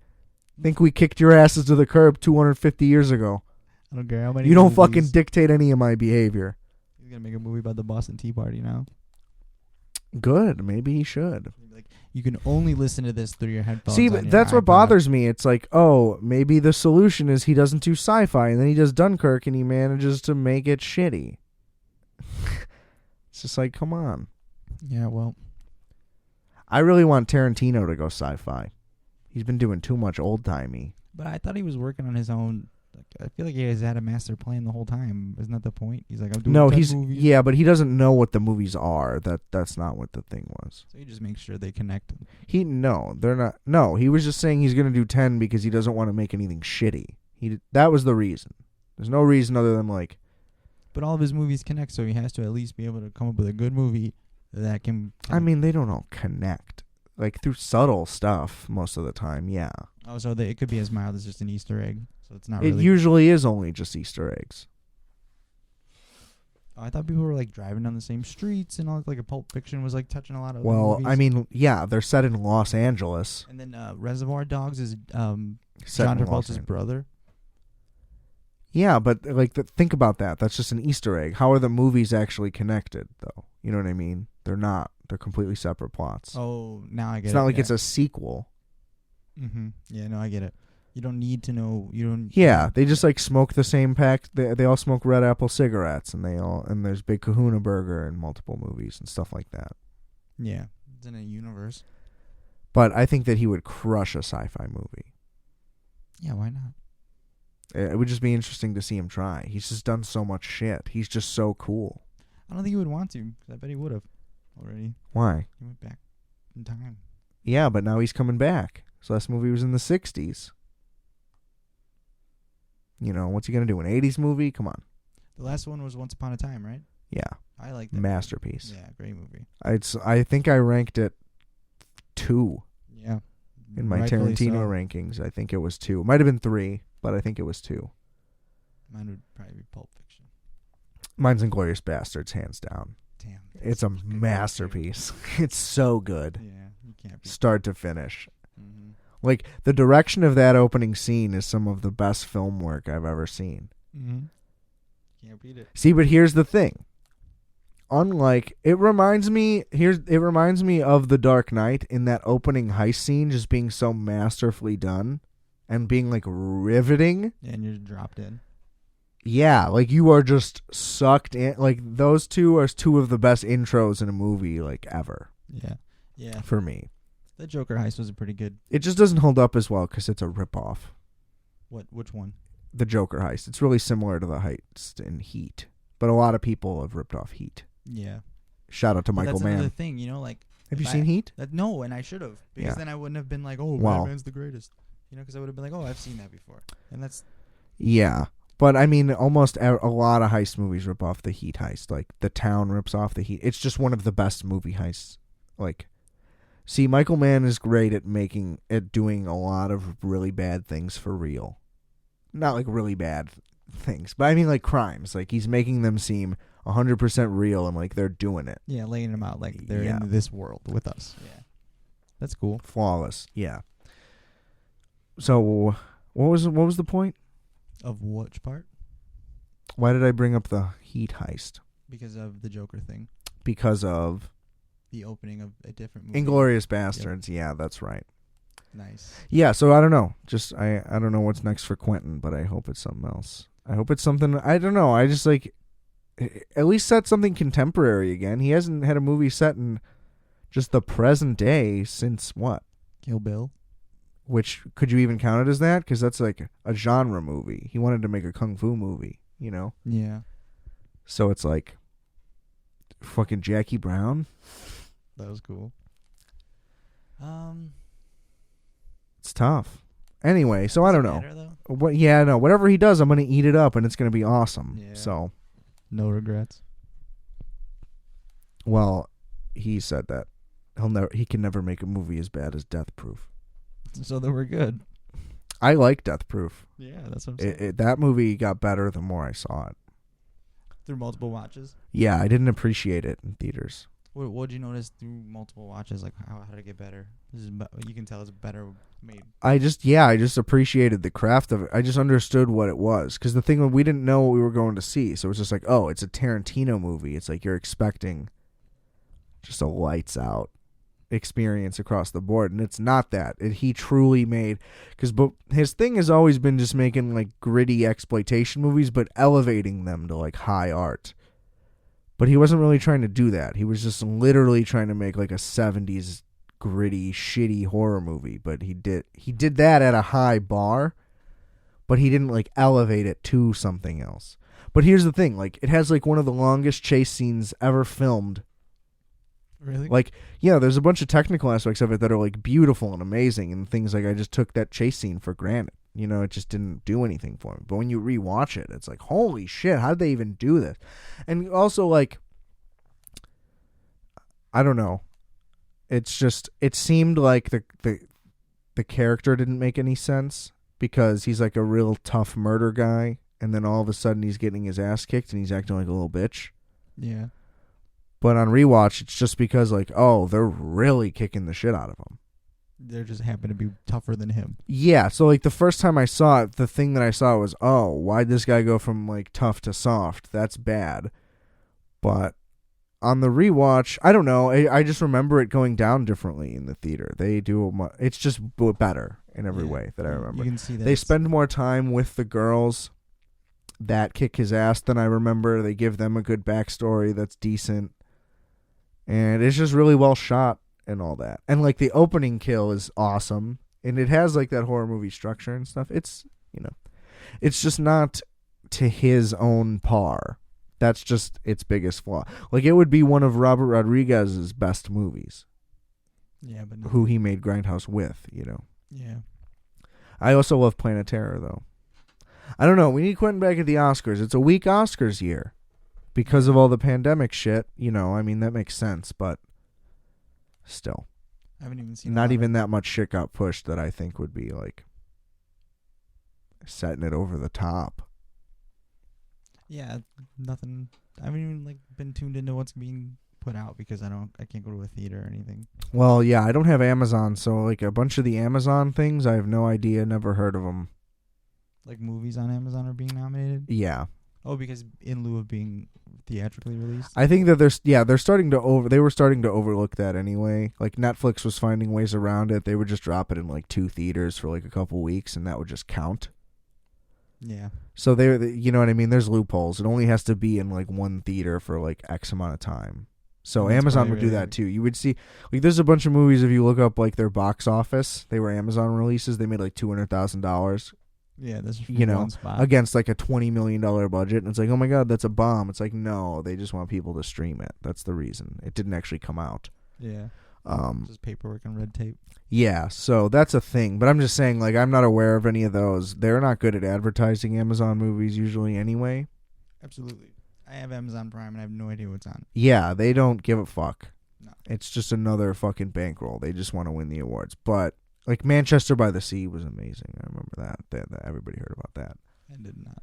Think we kicked your asses to the curb 250 years ago.
I don't care how many
You don't
movies.
fucking dictate any of my behavior.
He's going to make a movie about the Boston Tea Party now.
Good. Maybe he should.
Like, you can only listen to this through your headphones.
See,
on
but
your
that's what
iPod.
bothers me. It's like, oh, maybe the solution is he doesn't do sci-fi, and then he does Dunkirk, and he manages to make it shitty. It's just like, come on.
Yeah, well.
I really want Tarantino to go sci-fi. He's been doing too much old-timey.
But I thought he was working on his own. Like, I feel like he has had a master plan the whole time. Isn't that the point? He's like, I'm doing 10 movies.
Yeah, but he doesn't know what the movies are. That's not what the thing was.
So he just makes sure they connect.
They're not. No, he was just saying he's going to do 10 because he doesn't want to make anything shitty. That was the reason. There's no reason other than like.
But all of his movies connect, so he has to at least be able to come up with a good movie that can connect.
I mean, they don't all connect. Like through subtle stuff most of the time, yeah.
Oh, so it could be as mild as just an Easter egg. So it's not
It
really.
usually is only just Easter eggs.
Oh, I thought people were like driving down the same streets and all. Like a Pulp Fiction was like touching a lot of.
Well,
movies.
I mean, yeah, they're set in Los Angeles.
And then Reservoir Dogs is
Set
John
in Los
Travolta's
Angeles.
brother.
Yeah, but like, think about that. That's just an Easter egg. How are the movies actually connected, though? You know what I mean? They're not. They're completely separate plots.
Oh, now I get it.
It's not like
yeah.
it's a sequel.
Mm-hmm. Yeah, no, I get it. You don't need to know. You don't.
Yeah, they just like smoke the same pack. They all smoke Red Apple cigarettes, and there's Big Kahuna Burger in multiple movies and stuff like that.
Yeah, it's in a universe.
But I think that he would crush a sci-fi movie.
Yeah, why not?
It would just be interesting to see him try. He's just done so much shit. He's just so cool.
I don't think he would want to. 'Cause I bet he would have already.
Why?
He went back in time.
Yeah, but now he's coming back. His last movie was in the 60s. You know, what's he going to do? An 80s movie? Come on.
The last one was Once Upon a Time, right?
Yeah.
I like that.
Masterpiece.
Movie. Yeah, great movie.
I think I ranked it 2
Yeah.
in my
Rightfully
Tarantino
so.
rankings. I think it was 2. It might have been 3, but I think it was 2.
Mine would probably be Pulp Fiction.
Mine's Inglourious Bastards, hands down.
Damn.
It's a masterpiece. It's so good.
Yeah, you can't be.
Start to finish.
Mm-hmm.
Like, the direction of that opening scene is some of the best film work I've ever seen.
Mm-hmm. Can't beat it.
See, but here's the thing. Unlike, it reminds me of The Dark Knight in that opening heist scene just being so masterfully done and being like riveting.
Yeah, and you're dropped in.
Yeah, like you are just sucked in. Like those two are two of the best intros in a movie like ever
Yeah. Yeah.
for me.
The Joker heist was a pretty good.
It just doesn't hold up as well because it's a ripoff.
Which one?
The Joker heist. It's really similar to the heist in Heat, but a lot of people have ripped off Heat.
Yeah.
Shout out to
But
Michael
that's another
Mann.
thing, you know, like.
Have you
if
seen Heat?
No, and I should have, because
Yeah.
then I wouldn't have been like, oh,
Wow.
Batman's the greatest, you know, because I would have been like, oh, I've seen that before, and that's.
Yeah. But I mean, almost a lot of heist movies rip off the Heat heist. Like The Town rips off the Heat. It's just one of the best movie heists. Like, see, Michael Mann is great at doing a lot of really bad things for real. Not like really bad things, but I mean like crimes. Like he's making them seem 100% real and like they're doing it.
Yeah, laying them out like they're
Yeah.
in this world with us. Yeah, that's cool.
Flawless. Yeah. So, what was the point?
Of which part?
Why did I bring up the Heat heist?
Because of the Joker thing,
Because of
the opening of a different movie.
Inglourious Bastards. Yeah, that's right.
Nice.
Yeah, so I don't know. Just I don't know what's next for Quentin, but I hope it's something else. I hope it's something. I don't know. I just like at least set something contemporary again. He hasn't had a movie set in just the present day since what?
Kill Bill.
Which could you even count it as that? Because that's like a genre movie. He wanted to make a kung fu movie, you know.
Yeah.
So it's like fucking Jackie Brown.
That was cool.
It's tough. Anyway, so I don't know.
Better, though?
What? Yeah, no. Whatever he does, I'm gonna eat it up, and it's gonna be awesome.
Yeah.
So,
no regrets.
well, he said that he can never make a movie as bad as Death Proof.
So then we're good.
I like Death Proof.
Yeah, that's what I'm saying.
That movie got better the more I saw it.
Through multiple watches.
Yeah, I didn't appreciate it in theaters.
What did you notice through multiple watches? Like how did it get better? You can tell it's better made.
I just appreciated the craft of it. I just understood what it was. Because the thing, we didn't know what we were going to see. So it's just like, oh, it's a Tarantino movie. It's like you're expecting just a lights out experience across the board. And it's not that. He truly made... Because his thing has always been just making like gritty exploitation movies, but elevating them to like high art. But he wasn't really trying to do that. He was just literally trying to make like a 70s gritty, shitty horror movie. But he did that at a high bar, but he didn't like elevate it to something else. But here's the thing, like it has like one of the longest chase scenes ever filmed.
Really?
Like, yeah, there's a bunch of technical aspects of it that are like beautiful and amazing, and things like I just took that chase scene for granted. You know, it just didn't do anything for me. But when you rewatch it, it's like, holy shit, how did they even do this? And also, like, I don't know. It's just, it seemed like the character didn't make any sense because he's like a real tough murder guy, and then all of a sudden he's getting his ass kicked and he's acting like a little bitch.
Yeah.
But on rewatch, it's just because, like, oh, they're really kicking the shit out of him.
They just happen to be tougher than him.
Yeah, so, like, the first time I saw it, the thing that I saw was, oh, why'd this guy go from, like, tough to soft? That's bad. But on the rewatch, I don't know. I just remember it going down differently in the theater. They do it's just better in every way that I remember.
You can see that.
They spend more time with the girls that kick his ass than I remember. They give them a good backstory that's decent. And it's just really well shot and all that. And, like, the opening kill is awesome. And it has, like, that horror movie structure and stuff. It's, you know, it's just not to his own par. That's just its biggest flaw. Like, it would be one of Robert Rodriguez's best movies.
Yeah, but no.
Who he made Grindhouse with, you know.
Yeah.
I also love Planet Terror, though. I don't know. We need Quentin back at the Oscars. It's a weak Oscars year. Because of all the pandemic shit, you know, I mean, that makes sense, but still.
I haven't even seen
not even that much shit got pushed that I think would be, like, setting it over the top.
Yeah, nothing. I haven't even, like, been tuned into what's being put out because I can't go to a theater or anything.
Well, yeah, I don't have Amazon, so, like, a bunch of the Amazon things, I have no idea, never heard of them.
Like, movies on Amazon are being nominated?
Yeah.
Oh, because in lieu of being theatrically released?
I think that they're starting to they were starting to overlook that anyway. Like, Netflix was finding ways around it. They would just drop it in like 2 theaters for like a couple weeks, and that would just count.
Yeah.
So you know what I mean? There's loopholes. It only has to be in like 1 theater for like X amount of time. So
That's
Amazon would do that too. You would see, like, there's a bunch of movies, if you look up like their box office, they were Amazon releases. They made like $200,000.
Yeah, that's
you know,
one spot.
against like a $20 million budget, and it's like, oh my god, that's a bomb. It's like, no, they just want people to stream it. That's the reason. It didn't actually come out.
Yeah. Just paperwork and red tape.
Yeah, so that's a thing. But I'm just saying, like, I'm not aware of any of those. They're not good at advertising Amazon movies usually anyway.
Absolutely. I have Amazon Prime and I have no idea what's on.
Yeah, they don't give a fuck.
No.
It's just another fucking bankroll. They just want to win the awards. But like, Manchester by the Sea was amazing. I remember that everybody heard about that.
I did not.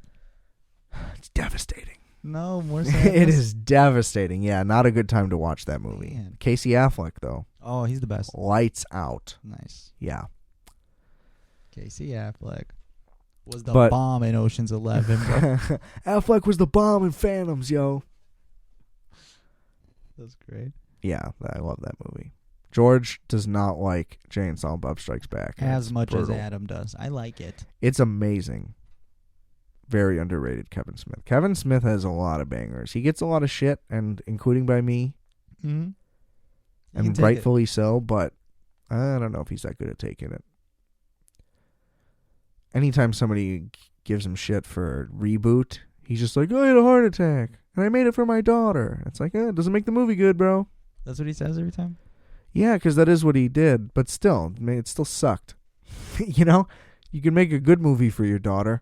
It's devastating.
No, more sadness.
It is devastating. Yeah, not a good time to watch that movie.
Man.
Casey Affleck, though.
Oh, he's the best.
Lights out.
Nice.
Yeah.
Casey Affleck was the bomb in Ocean's 11, bro.
Affleck was the bomb in Phantoms, yo.
That's great.
Yeah, I love that movie. George does not like Jay and Silent Bob Strikes Back.
As much
brutal.
as Adam does. I like it.
It's amazing. Very underrated Kevin Smith. Kevin Smith has a lot of bangers. He gets a lot of shit, and including by me,
Mm-hmm.
and rightfully so, but I don't know if he's that good at taking it. Anytime somebody gives him shit for reboot, he's just like, I had a heart attack, and I made it for my daughter. It's like, it doesn't make the movie good, bro.
That's what he says every time?
Yeah, because that is what he did, but still, it still sucked. You know? You can make a good movie for your daughter.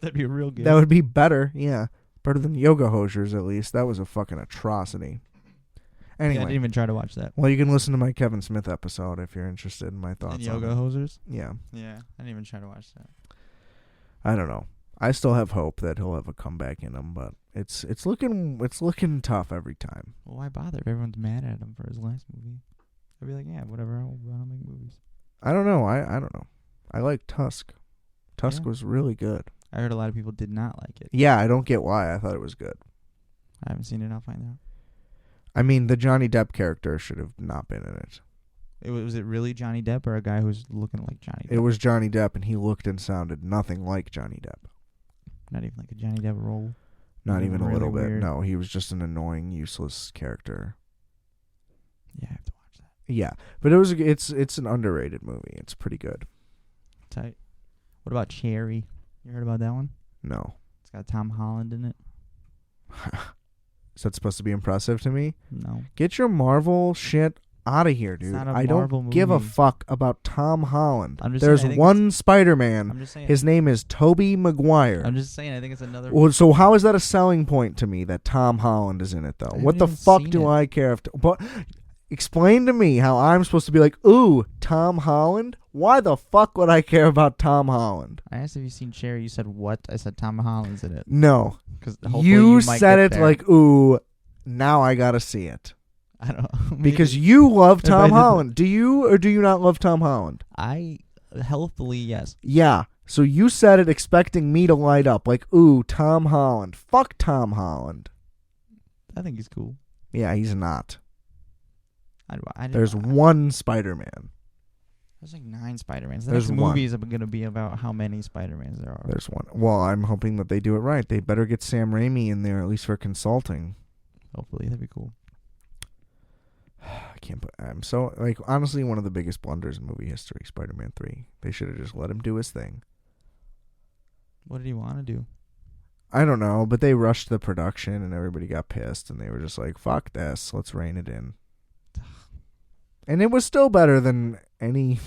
That'd be real good.
That would be better, yeah. Better than Yoga Hosers, at least. That was a fucking atrocity. Anyway.
Yeah, I didn't even try to watch that.
Well, you can listen to my Kevin Smith episode if you're interested in my thoughts
And
on
Yoga
it.
Hosers?
Yeah.
Yeah, I didn't even try to watch that.
I don't know. I still have hope that he'll have a comeback in him, but it's looking tough every time.
Well, why bother if everyone's mad at him for his last movie? I'd be like, yeah, whatever, I don't make movies.
I don't know. I don't know. I like Tusk. Tusk
Yeah.
was really good.
I heard a lot of people did not like it.
Yeah, I don't get why. I thought it was good.
I haven't seen it. I'll find out.
I mean, the Johnny Depp character should have not been in it.
Was it really Johnny Depp or a guy who's looking like Johnny Depp?
It was Johnny Depp, and he looked and sounded nothing like Johnny Depp.
Not even like a Johnny Depp role.
Not even a
Really
little bit.
weird.
No, he was just an annoying, useless character.
Yeah, I have to watch that.
Yeah, but it's an underrated movie. It's pretty good.
Tight. What about Cherry? You heard about that one?
No.
It's got Tom Holland in it.
Is that supposed to be impressive to me?
No.
Get your Marvel shit out of here, dude.
not a
I
Marvel
don't give a
movie.
fuck about Tom Holland.
I'm just
There's
saying, I think
one Spider-Man.
I'm just saying.
His name is Tobey Maguire.
I'm just saying. I think it's another.
Well, so how is that a selling point to me that Tom Holland is in it, though?
I
What the
haven't
fuck
seen
do
it.
I care if... But explain to me how I'm supposed to be like, ooh, Tom Holland? Why the fuck would I care about Tom Holland?
I asked if you've seen Cherry. You said what? I said Tom Holland's in it.
No.
Because
You said it like, ooh, now I gotta see it.
I don't know.
Because you love
If I
Tom
did-
Holland. Do you or do you not love Tom Holland?
I healthily yes.
Yeah. So you said it expecting me to light up like, ooh, Tom Holland. Fuck Tom Holland.
I think he's cool.
Yeah, he's not.
There's
one Spider-Man.
There's like 9 Spider-Mans. The
There's
next
one.
movie is going to be about how many Spider-Mans there are.
There's one. Well, I'm hoping that they do it right. They better get Sam Raimi in there, at least for consulting.
Hopefully, that'd be cool.
I can't put... I'm so... Like, honestly, one of the biggest blunders in movie history, Spider-Man 3. They should have just let him do his thing.
What did he want to do?
I don't know, but they rushed the production and everybody got pissed and they were just like, fuck this, let's rein it in. And it was still better than any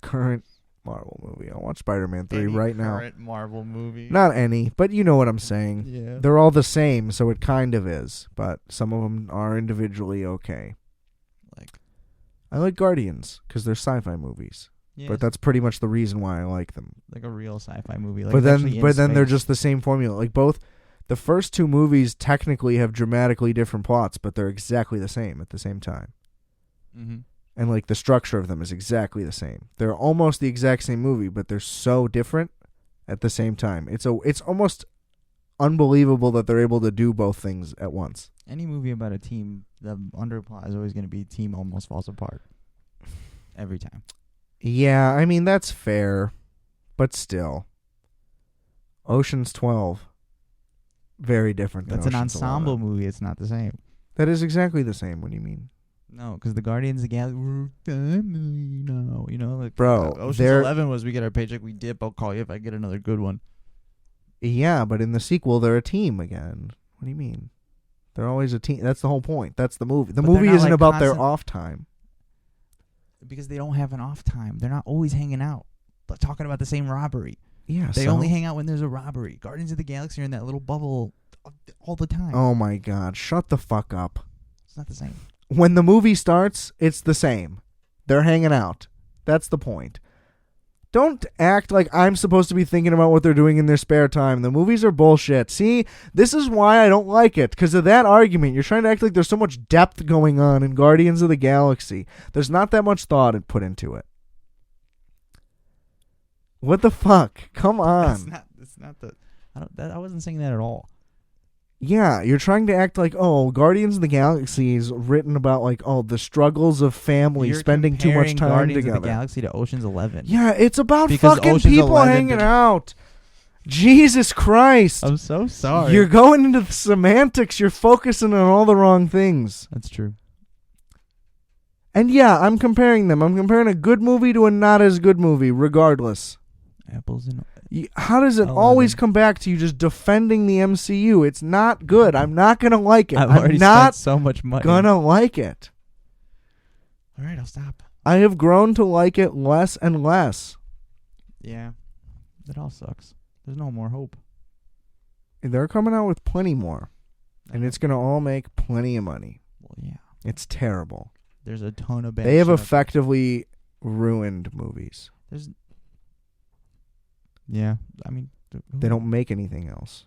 current Marvel movie. I'll watch Spider-Man 3 right now.
Current Marvel movie.
Not any, but you know what I'm saying.
Yeah.
They're all the same, so it kind of is. But some of them are individually okay.
Like.
I like Guardians because they're sci-fi movies.
Yeah,
But that's pretty much the reason why I like them.
like a real sci-fi movie. Like
but
it's actually in
then they're
space.
just the same formula. Like both the first 2 movies technically have dramatically different plots, but they're exactly the same at the same time.
Mm-hmm.
And like the structure of them is exactly the same. They're almost the exact same movie, but they're so different at the same time. It's almost unbelievable that they're able to do both things at once.
Any movie about a team, the underplot is always going to be team almost falls apart. Every time.
Yeah, I mean that's fair, but still. Ocean's 12 very different than
That's an
Ocean's
ensemble
11.
movie. It's not the same.
That is exactly the same. What do you mean?
No, because the Guardians of the Galaxy, we're family now. You know, like
Bro,
Ocean's
they're-
11 was we get our paycheck, we dip. I'll call you if I get another good one.
Yeah, but in the sequel they're a team again. What do you mean? They're always a team. That's the whole point. That's the movie. The
But they're
movie
not,
isn't
like,
about their
constant-
off time.
Because they don't have an off time. They're not always hanging out, but talking about the same robbery.
Yeah,
They
so-
only hang out when there's a robbery. Guardians of the Galaxy are in that little bubble all the time.
Oh my god, shut the fuck up.
It's not the same.
When the movie starts, it's the same. They're hanging out. That's the point. Don't act like I'm supposed to be thinking about what they're doing in their spare time. The movies are bullshit. See, this is why I don't like it. Because of that argument. You're trying to act like there's so much depth going on in Guardians of the Galaxy. There's not that much thought put into it. What the fuck? Come on.
It's not the. I wasn't saying that at all.
Yeah, you're trying to act like, oh, Guardians of the Galaxy is written about like, oh, the struggles of family
You're
spending too much
comparing
time
Guardians
together.
of the Galaxy to Ocean's 11.
Yeah, it's about
Because
fucking
Ocean's
people
11
hanging
did-
out. Jesus Christ.
I'm so sorry.
You're going into the semantics. You're focusing on all the wrong things.
That's true.
And yeah, I'm comparing them. I'm comparing a good movie to a not as good movie, regardless.
Apples and
How does it
11.
always come back to you just defending the MCU? It's not good. I'm not going to like it.
I've
I'm
already
not
spent so much money.
gonna like it.
All right, I'll stop.
I have grown to like it less and less.
Yeah, that all sucks. There's no more hope.
They're coming out with plenty more. And it's going to all make plenty of money.
Well, yeah.
It's terrible.
There's a ton of bad
They have
shit out
effectively ruined movies.
there. Yeah, I mean,
They don't make anything else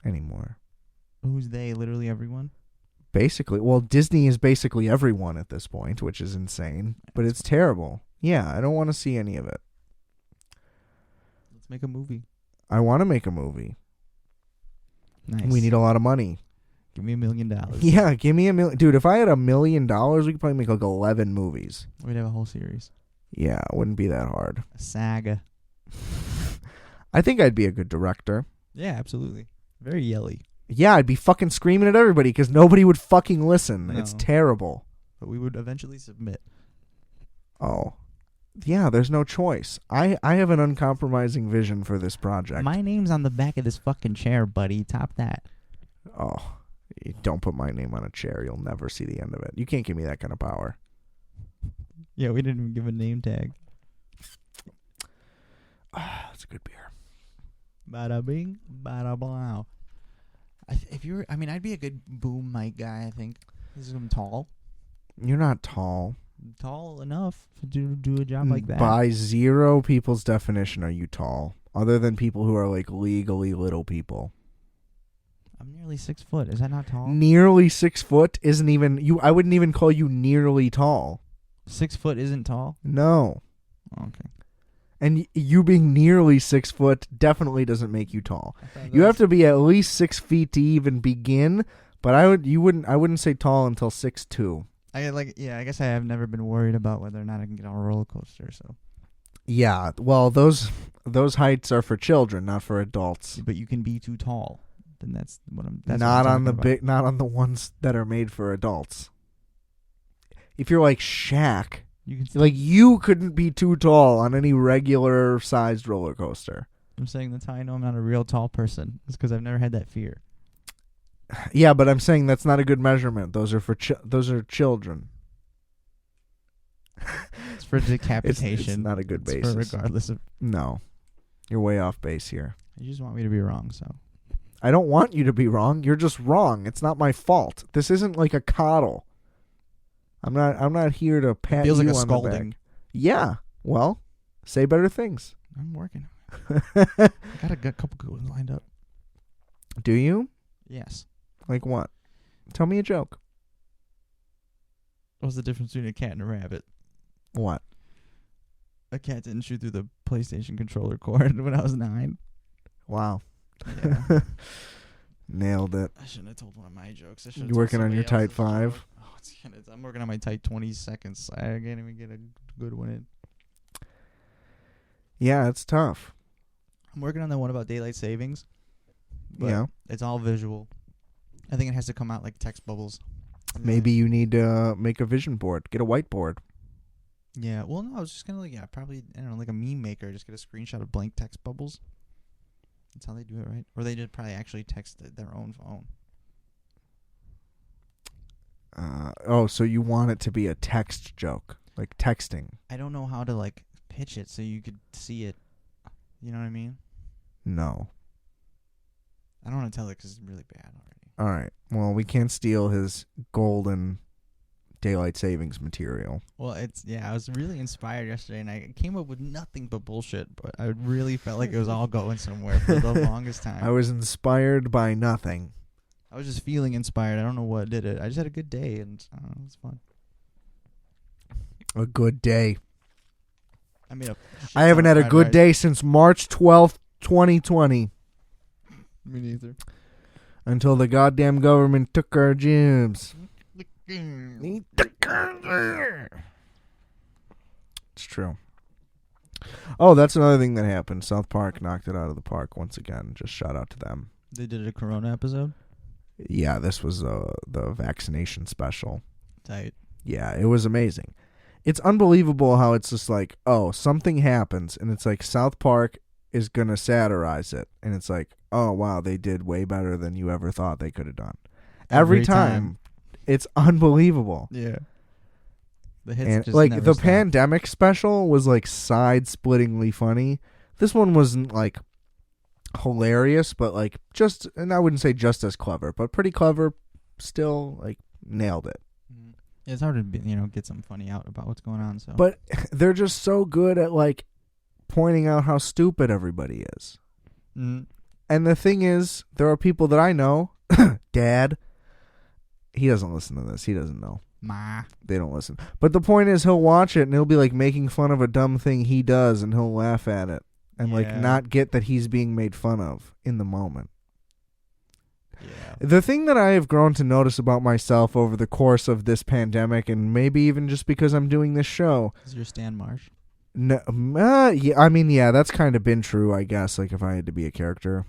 anymore.
Who's they? Literally everyone.
Basically, well, Disney is basically everyone at this point, which is insane. But it's terrible. Yeah, I don't want to see any of it.
Let's make a movie.
I want to make a movie.
Nice.
We need a lot of money.
Give me $1 million.
Yeah, give me $1 million. Dude, if I had $1 million, we could probably make like 11 movies.
We'd have a whole series.
Yeah, it wouldn't be that hard.
A saga.
I think I'd be a good director.
Yeah, absolutely. Very yelly.
Yeah, I'd be fucking screaming at everybody because nobody would fucking listen.
No.
It's terrible.
But we would eventually submit.
Oh. Yeah, there's no choice. I have an uncompromising vision for this project.
My name's on the back of this fucking chair, buddy. Top that.
Oh, don't put my name on a chair. You'll never see the end of it. You can't give me that kind of power.
Yeah, we didn't even give a name tag.
That's a good beer.
Bada bing, bada blow. I'd be a good boom mic guy. I think this is tall,
You're not tall.
tall enough to do a job like that.
By zero people's definition, are you tall? Other than people who are like legally little people.
I'm nearly 6 foot. Is that not tall?
Nearly 6 foot isn't even you. I wouldn't even call you nearly tall.
6 foot isn't tall.
No.
Okay.
And you being nearly 6 foot definitely doesn't make you tall. You have to be at least 6 feet to even begin. But I wouldn't say tall until 6'2".
I guess I have never been worried about whether or not I can get on a roller coaster. So.
Yeah. Well, those heights are for children, not for adults.
But you can be too tall. Then that's what I'm. That's
Not
what I'm
on the
talking about.
not on the ones that are made for adults. If you're like Shaq,
You can.
like you couldn't be too tall on any regular sized roller coaster.
I'm saying that's how I know I'm not a real tall person. It's because I've never had that fear.
Yeah, but I'm saying that's not a good measurement. Those are for those are children.
It's for decapitation.
It's not a good
It's
basis.
for regardless of.
No, you're way off base here.
You just want me to be wrong, so.
I don't want you to be wrong. You're just wrong. It's not my fault. This isn't like a coddle. I'm not here to pat
Feels
you
like a
on
scolding.
the back. Yeah. Well, say better things.
I'm working. I got a couple good ones lined up.
Do you?
Yes.
Like what? Tell me a joke.
What's the difference between a cat and a rabbit?
What?
A cat didn't shoot through the PlayStation controller cord when I was 9.
Wow.
Yeah.
Nailed it.
I shouldn't have told one of my jokes.
You working on your tight 5?
Oh, I'm working on my tight 20 seconds. I can't even get a good one in.
Yeah, it's tough.
I'm working on the one about daylight savings. But
Yeah.
It's all visual. I think it has to come out like text bubbles.
Maybe you need to make a vision board. Get a whiteboard.
Yeah. Well, no, I was just gonna probably I don't know, like a meme maker. Just get a screenshot of blank text bubbles. That's how they do it, right? Or they just probably actually text their own phone.
So you want it to be a text joke, like texting?
I don't know how to like pitch it so you could see it. You know what I mean?
No.
I don't want to tell it because it's really bad already.
All right. Well, we can't steal his golden daylight savings material.
Well, I was really inspired yesterday, and I came up with nothing but bullshit, but I really felt like it was all going somewhere for the longest time.
I was inspired by nothing.
I was just feeling inspired. I don't know what did it. I just had a good day, and it was fun.
A good day.
I made up.
I haven't had a good day since March 12th, 2020.
Me neither.
Until the goddamn government took our jobs. It's true. Oh, that's another thing that happened. South Park knocked it out of the park once again. Just shout out to them.
They did a Corona episode?
Yeah, this was the vaccination special.
Tight.
Yeah, it was amazing. It's unbelievable how it's just like, oh, something happens, and it's like South Park is going to satirize it. And it's like, oh, wow, they did way better than you ever thought they could have done. Every time. It's unbelievable.
Yeah. The hits
And
just
like
never
the
stop.
pandemic special was like side-splittingly funny. This one wasn't like hilarious, but like just, and I wouldn't say just as clever, but pretty clever. Still, like nailed it.
It's hard to get something funny out about what's going on. So,
But they're just so good at like pointing out how stupid everybody is.
mm.
And the thing is, there are people that I know. Dad, he doesn't listen to this. He doesn't know.
Ma.
They don't listen. But the point is, he'll watch it and he'll be like making fun of a dumb thing he does, and he'll laugh at it and like
Yeah.
not get that he's being made fun of in the moment.
Yeah.
The thing that I have grown to notice about myself over the course of this pandemic, and maybe even just because I'm doing this show,
Is your Stan Marsh?
no, yeah, I mean, yeah, that's kind of been true, I guess. Like if I had to be a character,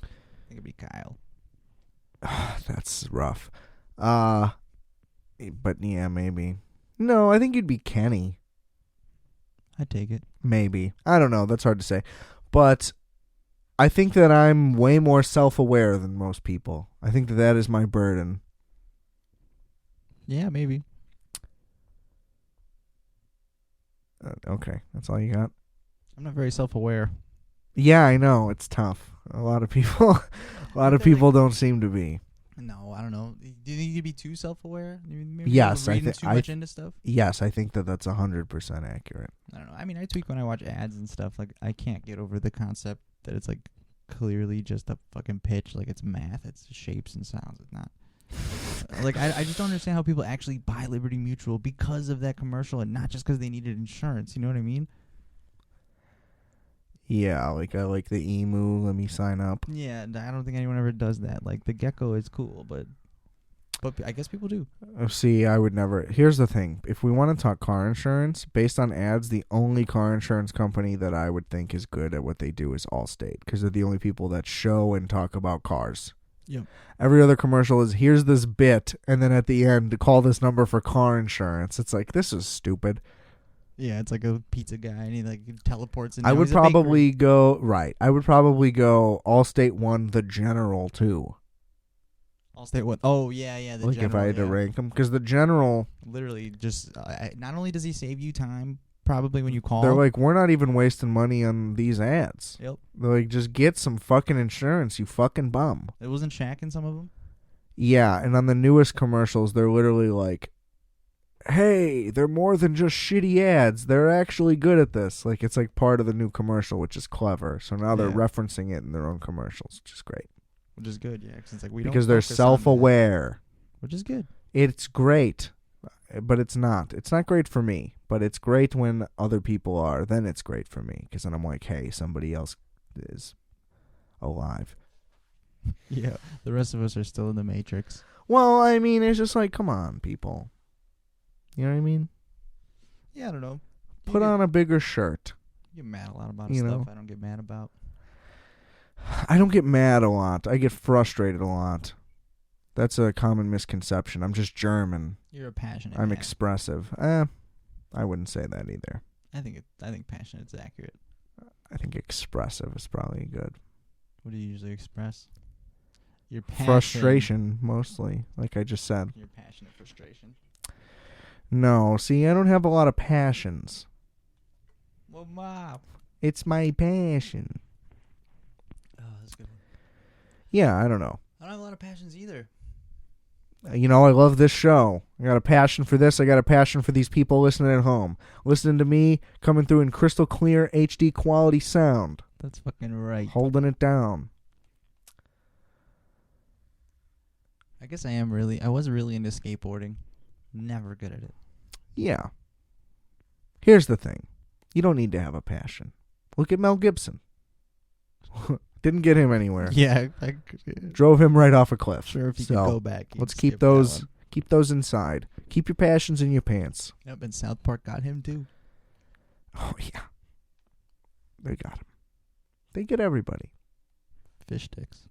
I think it'd be Kyle.
that's rough. But yeah, maybe. No, I think you'd be Kenny.
I'd take it.
Maybe. I don't know. That's hard to say. But I think that I'm way more self-aware than most people. I think that that is my burden.
Yeah, maybe.
Okay. That's all you got?
I'm not very self-aware.
Yeah, I know. It's tough. A lot of people don't seem to be.
No, I don't know. Do you think you'd be too self-aware? Maybe
Yes,
reading too much into stuff.
Yes, I think that that's 100% accurate.
I don't know. I mean, I tweak when I watch ads and stuff. Like, I can't get over the concept that it's like clearly just a fucking pitch. Like, it's math. It's shapes and sounds. It's not. Like, I just don't understand how people actually buy Liberty Mutual because of that commercial and not just because they needed insurance. You know what I mean?
Yeah, like I like the emu. Let me sign up.
Yeah, and I don't think anyone ever does that. Like, the gecko is cool, but I guess people do.
See, I would never. Here's the thing. If we want to talk car insurance, based on ads, the only car insurance company that I would think is good at what they do is Allstate, because they're the only people that show and talk about cars.
Yep.
Every other commercial is, here's this bit, and then at the end, call this number for car insurance. It's like, this is stupid.
Yeah, it's like a pizza guy, and he like teleports in.
I would probably go, right. I would probably go Allstate 1, the General 2.
Allstate what? Oh, yeah. The
Like
general,
if I had to rank them. Because the General,
literally just not only does he save you time probably when you call.
they're like, we're not even wasting money on these ads.
Yep.
They're like, just get some fucking insurance, you fucking bum.
It wasn't Shaq in some of them.
Yeah, and on the newest commercials, they're literally like, hey, they're more than just shitty ads. They're actually good at this. Like, it's like part of the new commercial, which is clever. So now they're
Yeah.
referencing it in their own commercials, which is great.
Which is good, yeah. Cause it's like
Because they're self-aware.
Which is good.
It's great, but it's not. It's not great for me, but it's great when other people are. Then it's great for me, because then I'm like, hey, somebody else is alive.
Yeah. The rest of us are still in the Matrix.
Well, I mean, it's just like, come on, people. You know what I mean?
Yeah, I don't know.
Put on a bigger shirt.
You get mad a lot about
You
stuff
know.
I don't get mad about.
I don't get mad a lot. I get frustrated a lot. That's a common misconception. I'm just German.
You're a passionate
I'm
man.
expressive. I wouldn't say that either.
I think passionate's accurate.
I think expressive is probably good.
What do you usually express? Your passion.
Frustration, mostly, like I just said.
Your passionate frustration.
No, see, I don't have a lot of passions.
Well, Mom.
It's my passion.
Oh, that's a good one.
Yeah, I don't know.
I don't have a lot of passions either.
You know, I love this show. I got a passion for this. I got a passion for these people listening at home. Listening to me coming through in crystal clear HD quality sound.
That's fucking right.
Holding it down.
I guess I was really into skateboarding. Never good at it.
Yeah. Here's the thing. You don't need to have a passion. Look at Mel Gibson. Didn't get him anywhere.
Yeah.
Drove him right off a cliff.
Sure, if you
So,
could go back. you'd
let's
skip
keep
that
those
one.
keep those inside. Keep your passions in your pants.
Yep, and South Park got him too.
Oh yeah. They got him. They get everybody.
Fish sticks.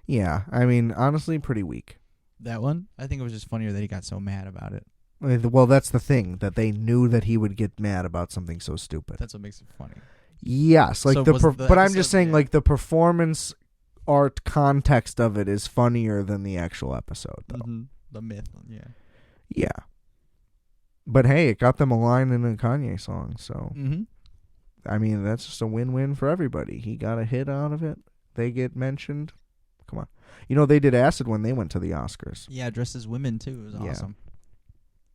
Yeah, I mean, honestly, pretty weak.
That one? I think it was just funnier that he got so mad about it.
Well, that's the thing, that they knew that he would get mad about something so stupid.
That's what makes it funny.
Yes, like
So
the
was the
but I'm
episode-
just saying,
yeah.
like, the performance art context of it is funnier than the actual episode, though.
Mm-hmm. The myth, yeah.
Yeah. But hey, it got them a line in a Kanye song, so
Mm-hmm.
I mean, that's just a win-win for everybody. He got a hit out of it. They get mentioned. Come on. You know, they did Acid when they went to the Oscars.
Yeah, dressed as women too. It was
Yeah.
awesome.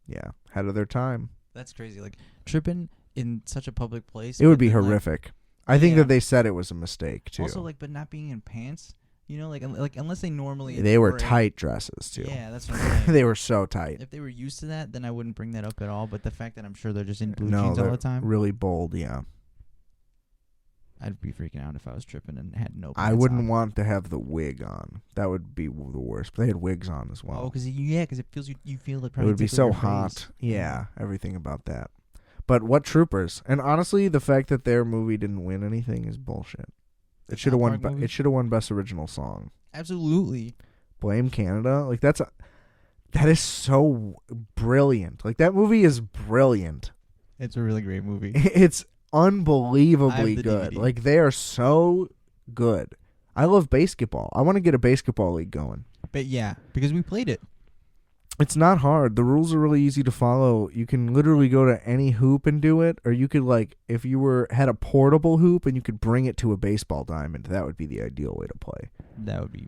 Yeah, ahead of their time.
That's crazy. Like tripping in such a public place.
It would
but
be
then, like,
horrific. I think
yeah.
that they said it was a mistake, too.
Also, like, but not being in pants. You know, like unless they normally.
They were
in-
tight dresses, too.
Yeah, that's what I'm saying.
They were so tight.
If they were used to that, then I wouldn't bring that up at all. But the fact that I'm sure they're just in blue
No,
jeans all
they're
the time,
really bold, yeah.
I'd be freaking out if I was tripping and had no.
I
pants
wouldn't
on.
want to have the wig on. That would be the worst. But they had wigs on as well.
Oh, because it feels you feel it.
It would be so hot. Yeah, everything about that. But what troopers? And honestly, the fact that their movie didn't win anything is bullshit. It should have won. It should have won Best Original Song.
Absolutely.
Blame Canada. Like that is so brilliant. Like that movie is brilliant.
It's a really great movie.
It's unbelievably
the
good.
DVD.
Like they are so good. I love basketball. I want to get a basketball league going.
But yeah, because we played it.
It's not hard. The rules are really easy to follow. You can literally go to any hoop and do it, or you could, like, if you had a portable hoop and you could bring it to a baseball diamond, that would be the ideal way to play.
That would be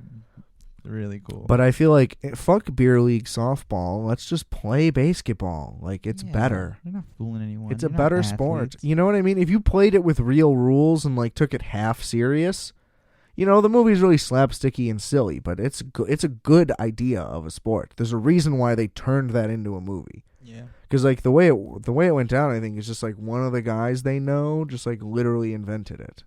really cool.
But I feel like, fuck beer league softball. Let's just play basketball. Like, it's
Yeah,
better.
You're not fooling anyone.
It's
You're
a
not
better sport.
athletes.
You know what I mean? If you played it with real rules and, like, took it half serious, you know, the movie's really slapsticky and silly, but it's a good idea of a sport. There's a reason why they turned that into a movie.
Yeah.
Because, like, the way it went down, I think, is just, like, one of the guys they know just, like, literally invented it.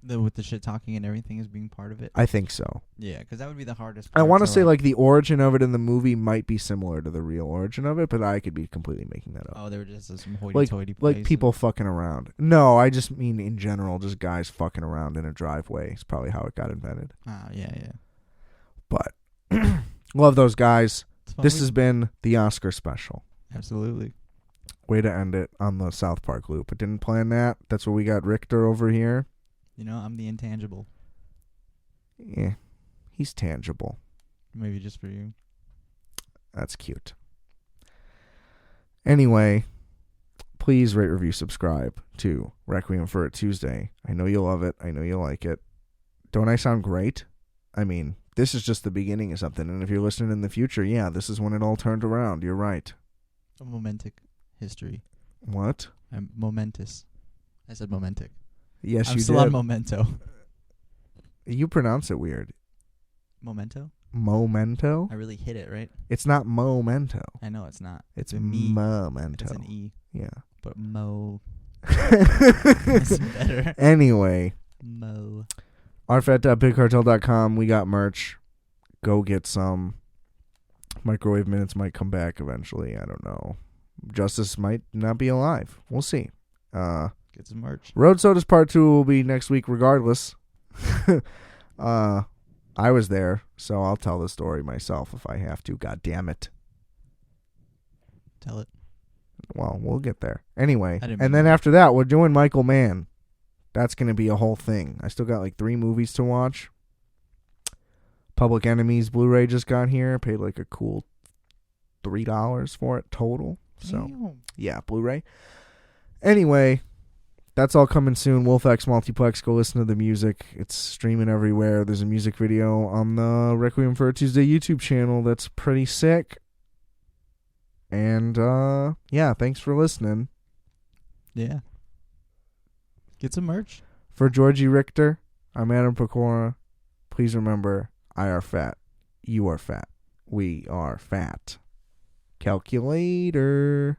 With the shit talking and everything as being part of it.
I think so.
Yeah, because that would be the hardest
I
part.
want to say, like, the origin of it in the movie might be similar to the real origin of it, but I could be completely making that up.
Oh, they were just some hoity-toity
Like people fucking around. No, I just mean in general, just guys fucking around in a driveway. It's probably how it got invented.
Oh, yeah.
But love those guys.
It's fun
This
week.
has been the Oscar special.
Absolutely.
Way to end it on the South Park loop. I didn't plan that. That's what we got Richter over here.
You know, I'm the intangible.
Yeah, he's tangible.
Maybe just for you.
That's cute. Anyway, please rate, review, subscribe to Requiem for a Tuesday. I know you'll love it. I know you'll like it. Don't I sound great? I mean, this is just the beginning of something. And if you're listening in the future, yeah, this is when it all turned around. You're right.
A momentic history.
What?
I'm momentous. I said momentic.
Yes,
I'm
you
still
did.
on memento.
You pronounce it weird.
Memento?
Memento?
I really hit it, right?
It's not memento.
I know it's not.
It's
a me.
memento.
It's an E.
Yeah.
But mo. It's better.
Anyway,
Mo.
RFAT.bigcartel.com. We got merch. Go get some. Microwave Minutes might come back eventually. I don't know. Justice might not be alive. We'll see.
Get some merch.
Road Sodas Part 2 will be next week regardless. I was there, so I'll tell the story myself if I have to. God damn it.
Tell it.
Well, we'll get there. Anyway,
I didn't
and
mean
then after that, we're doing Michael Mann. That's going to be a whole thing. I still got like 3 movies to watch. Public Enemies Blu-ray just got here. Paid like a cool $3 for it total. So,
Damn.
yeah, Blu-ray. Anyway, that's all coming soon. Wolfx Multiplex. Go listen to the music. It's streaming everywhere. There's a music video on the Requiem for a Tuesday YouTube channel that's pretty sick. And, yeah, thanks for listening.
Yeah. Get some merch.
For Georgie Richter, I'm Adam Pecora. Please remember, I are fat. You are fat. We are fat. Calculator.